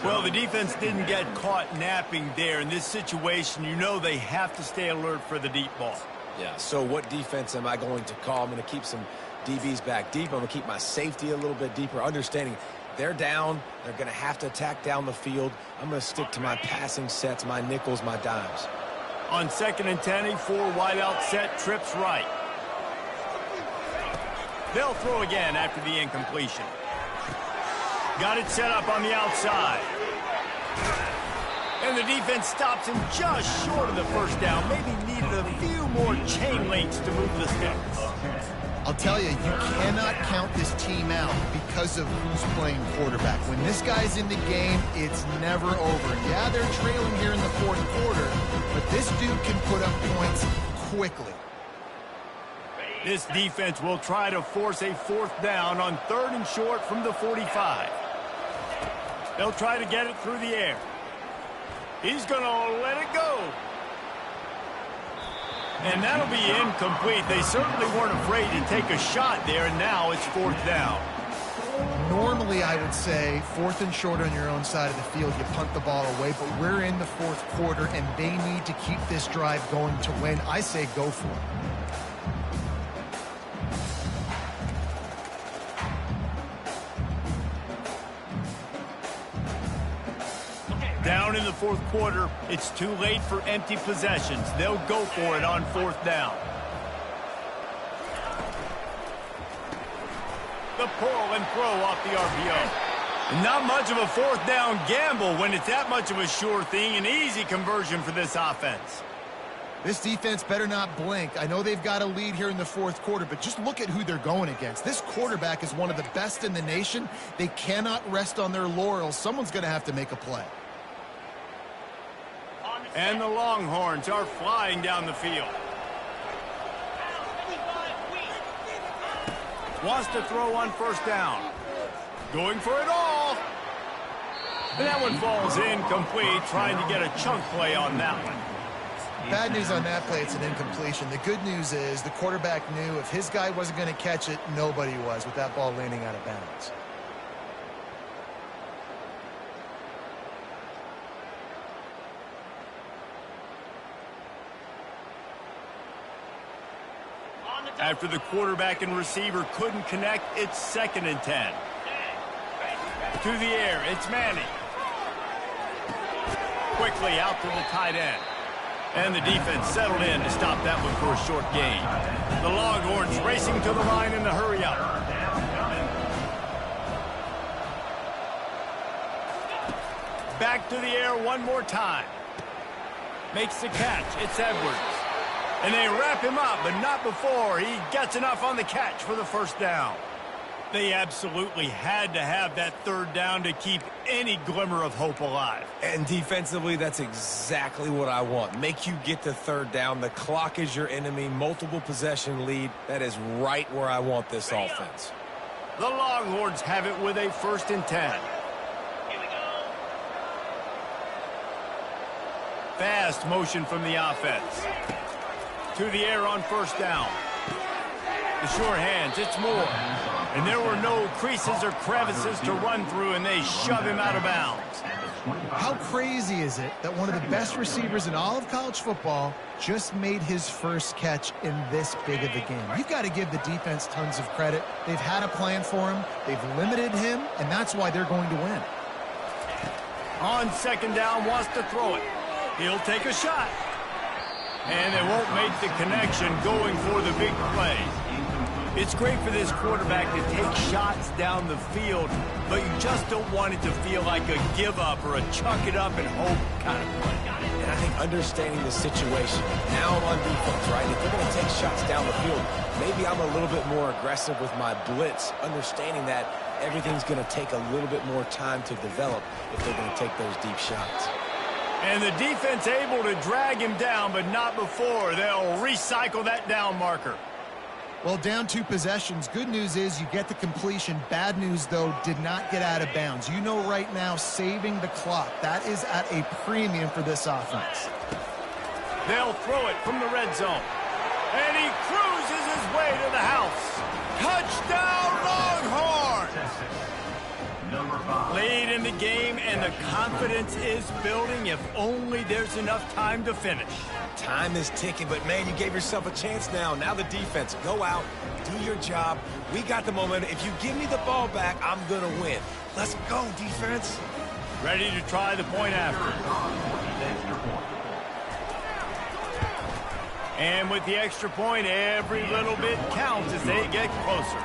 Speaker 1: Well, the defense didn't get caught napping there. In this situation, you know they have to stay alert for the deep ball.
Speaker 3: Yeah, so what defense am I going to call? I'm going to keep some DBs back deep. I'm going to keep my safety a little bit deeper, understanding they're down. They're going to have to attack down the field. I'm going to stick to my passing sets, my nickels, my dimes.
Speaker 1: On 2nd and 10, a 4-wideout set, trips right. They'll throw again after the incompletion. Got it set up on the outside. And the defense stops him just short of the first down. Maybe needed a few more chain links to move the sticks.
Speaker 2: I'll tell you, you cannot count this team out because of who's playing quarterback. When this guy's in the game, it's never over. Yeah, they're trailing here in the 4th quarter, but this dude can put up points quickly.
Speaker 1: This defense will try to force a 4th down on 3rd and short from the 45. They'll try to get it through the air. He's going to let it go. And that'll be incomplete. They certainly weren't afraid to take a shot there, and now it's 4th down.
Speaker 2: Normally, I would say 4th and short on your own side of the field, you punt the ball away, but we're in the 4th quarter, and they need to keep this drive going to win. I say go for it.
Speaker 1: Down in the 4th quarter, it's too late for empty possessions. They'll go for it on 4th down. The pull and throw off the RPO. Not much of a 4th down gamble when it's that much of a sure thing. An easy conversion for this offense.
Speaker 2: This defense better not blink. I know they've got a lead here in the 4th quarter, but just look at who they're going against. This quarterback is one of the best in the nation. They cannot rest on their laurels. Someone's going to have to make a play.
Speaker 1: And the Longhorns are flying down the field. Wants to throw on 1st down. Going for it all. And that one falls incomplete, trying to get a chunk play on that one.
Speaker 2: Bad news on that play, it's an incompletion. The good news is the quarterback knew if his guy wasn't going to catch it, nobody was with that ball landing out of bounds.
Speaker 1: After the quarterback and receiver couldn't connect, it's 2nd and 10. To the air, it's Manning. Quickly out to the tight end. And the defense settled in to stop that one for a short gain. The Longhorns racing to the line in the hurry up. Back to the air one more time. Makes the catch. It's Edwards. And they wrap him up, but not before he gets enough on the catch for the 1st down. They absolutely had to have that 3rd down to keep any glimmer of hope alive.
Speaker 3: And defensively, that's exactly what I want. Make you get to 3rd down. The clock is your enemy. Multiple possession lead. That is right where I want this offense.
Speaker 1: The Longhorns have it with a 1st and 10. Fast motion from the offense. To the air on 1st down. The sure hands, it's Moore. And there were no creases or crevices to run through, and they shove him out of bounds.
Speaker 2: How crazy is it that one of the best receivers in all of college football just made his first catch in this big of a game? You've got to give the defense tons of credit. They've had a plan for him. They've limited him, and that's why they're going to win.
Speaker 1: On 2nd down, wants to throw it. He'll take a shot. And they won't make the connection going for the big play. It's great for this quarterback to take shots down the field, but you just don't want it to feel like a give-up or a chuck it up and hope kind of play.
Speaker 3: And I think understanding the situation, now I'm on defense, right? If they're going to take shots down the field, maybe I'm a little bit more aggressive with my blitz, understanding that everything's going to take a little bit more time to develop if they're going to take those deep shots.
Speaker 1: And the defense able to drag him down, but not before. They'll recycle that down marker.
Speaker 2: Well, down 2 possessions. Good news is you get the completion. Bad news, though, did not get out of bounds. You know right now, saving the clock. That is at a premium for this offense.
Speaker 1: They'll throw it from the red zone. And he cruises his way to the house. Touchdown, Longhorns! Lead in the game, and the confidence is building if only there's enough time to finish.
Speaker 3: Time is ticking, but, man, you gave yourself a chance now. Now the defense, go out, do your job. We got the momentum. If you give me the ball back, I'm going to win. Let's go, defense.
Speaker 1: Ready to try the point after. And with the extra point, every little bit counts as they get closer.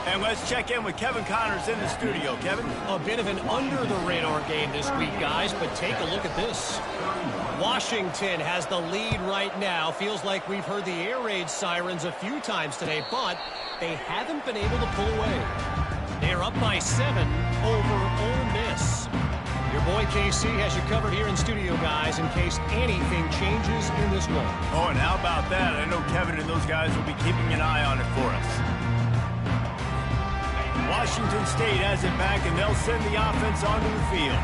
Speaker 1: And let's check in with Kevin Connors in the studio. Kevin?
Speaker 4: A bit of an under-the-radar game this week, guys, but take a look at this. Washington has the lead right now. Feels like we've heard the air raid sirens a few times today, but they haven't been able to pull away. They're up by 7 over Ole Miss. Your boy KC has you covered here in studio, guys, in case anything changes in this one.
Speaker 1: Oh, and how about that? I know Kevin and those guys will be keeping an eye on it for us. Washington State has it back, and they'll send the offense onto the field.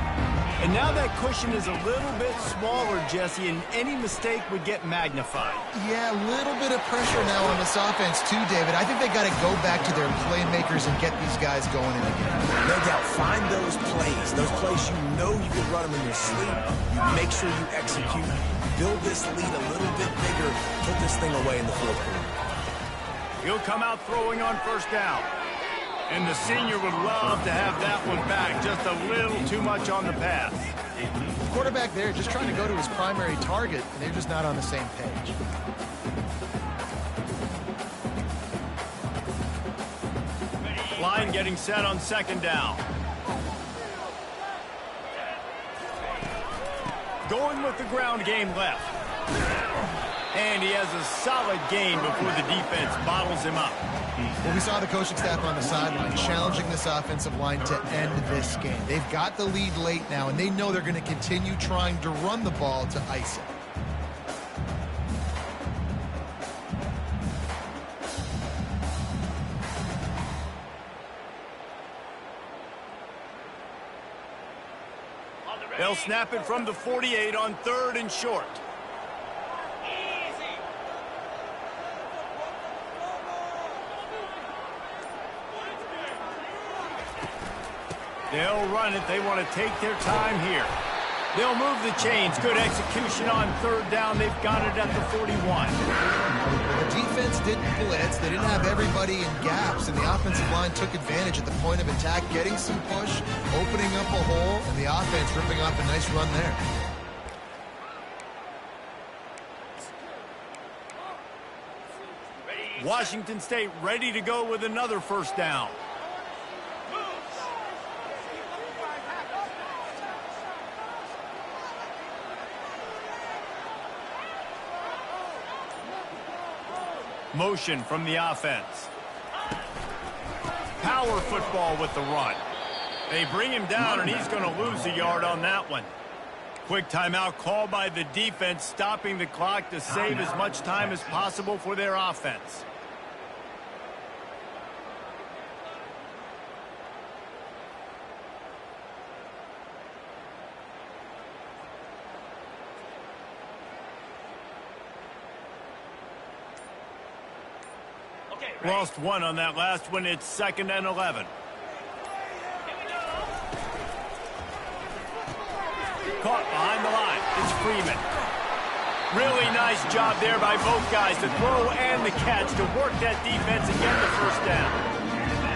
Speaker 1: And now that cushion is a little bit smaller, Jesse, and any mistake would get magnified.
Speaker 2: Yeah, a little bit of pressure now on this offense too, David. I think they got to go back to their playmakers and get these guys going in the game.
Speaker 3: No doubt. Find those plays you know you can run them in your sleep. You make sure you execute. Build this lead a little bit bigger. Put this thing away in the fourth quarter.
Speaker 1: He'll come out throwing on first down. And the senior would love to have that one back. Just a little too much on the pass.
Speaker 2: The quarterback there just trying to go to his primary target, and they're just not on the same page.
Speaker 1: Line getting set on second down. Going with the ground game left. And he has a solid gain before the defense bottles him up.
Speaker 2: Well, we saw the coaching staff on the sideline challenging this offensive line to end this game. They've got the lead late now, and they know they're going to continue trying to run the ball to ice it.
Speaker 1: They'll snap it from the 48 on third and short. They'll run it. They want to take their time here. They'll move the chains. Good execution on third down. They've got it at the 41.
Speaker 2: The defense didn't blitz. They didn't have everybody in gaps, and the offensive line took advantage at the point of attack, getting some push, opening up a hole, and the offense ripping off a nice run there.
Speaker 1: Washington State ready to go with another first down. Motion from the offense. Power football with the run. They bring him down, and he's going to lose a yard on that one. Quick timeout called by the defense, stopping the clock to save as much time as possible for their offense. Lost one on that last one. It's 2nd and 11. Caught behind the line. It's Freeman. Really nice job there by both guys, the throw and the catch, to work that defense and get the first down.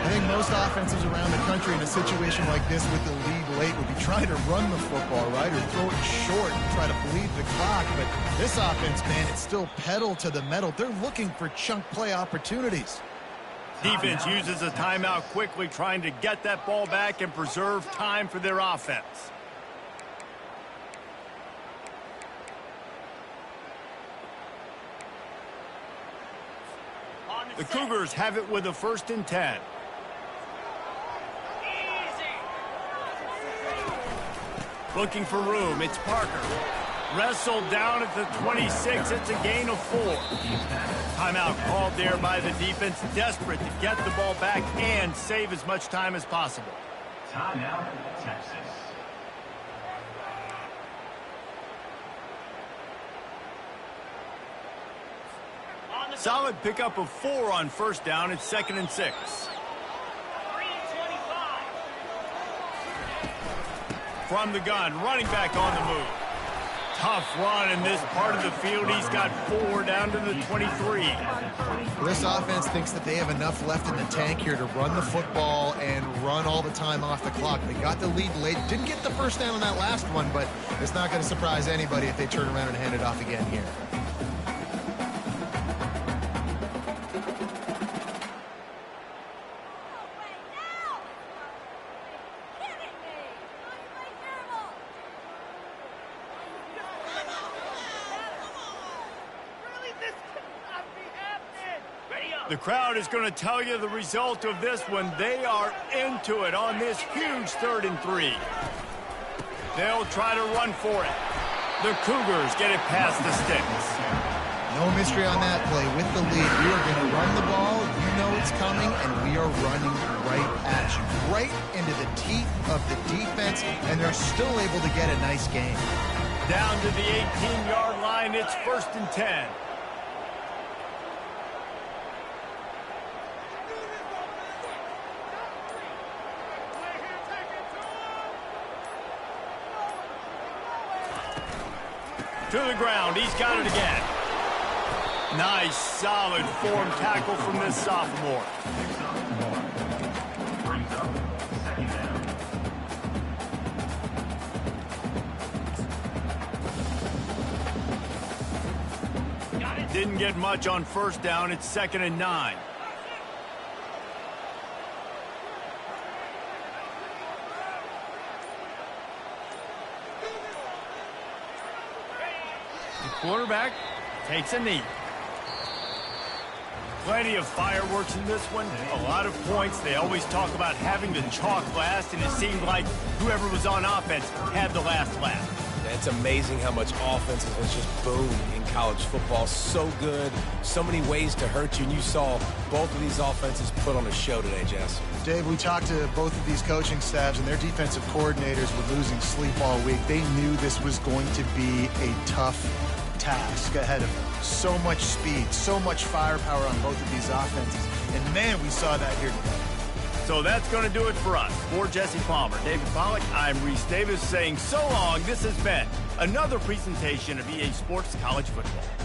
Speaker 2: I think most offenses around the country in a situation like this with the lead late would be trying to run the football, right, or throw it short and try to bleed the clock. But this offense, man, it's still pedal to the metal. They're looking for chunk play opportunities.
Speaker 1: Defense uses a timeout quickly, trying to get that ball back and preserve time for their offense. The Cougars have it with a 1st and 10. Looking for room. It's Parker. Wrestled down at the 26. It's a gain of 4. Timeout called there by the defense, desperate to get the ball back and save as much time as possible.
Speaker 5: Timeout, Texas.
Speaker 1: Solid pickup of 4 on first down. It's 2nd and 6. From the gun, running back on the move. Tough run in this part of the field. He's got 4 down to the 23.
Speaker 2: This offense thinks that they have enough left in the tank here to run the football and run all the time off the clock. They got the lead late. Didn't get the first down on that last one, but it's not going to surprise anybody if they turn around and hand it off again here.
Speaker 1: The crowd is going to tell you the result of this one. They are into it on this huge 3rd and 3. They'll try to run for it. The Cougars get it past the sticks.
Speaker 2: No mystery on that play. With the lead, you are going to run the ball. You know it's coming, and we are running right at you, right into the teeth of the defense, and they're still able to get a nice game.
Speaker 1: Down to the 18-yard line, it's 1st and 10. To the ground, he's got it again. Nice, solid form tackle from this sophomore.
Speaker 5: Brings up 2nd down.
Speaker 1: Didn't get much on 1st down. It's 2nd and 9. The quarterback takes a knee. Plenty of fireworks in this one. A lot of points. They always talk about having the chalk last, and it seemed like whoever was on offense had the last laugh.
Speaker 3: It's amazing how much offense has just boomed in college football. So good, so many ways to hurt you, and you saw both of these offenses put on a show today, Jess.
Speaker 2: Dave, we talked to both of these coaching staffs, and their defensive coordinators were losing sleep all week. They knew this was going to be a tough task ahead of them. So much speed, so much firepower on both of these offenses. And man, we saw that here today.
Speaker 1: So that's going to do it for us. For Jesse Palmer, David Pollack, I'm Reese Davis saying so long. This has been another presentation of EA Sports College Football.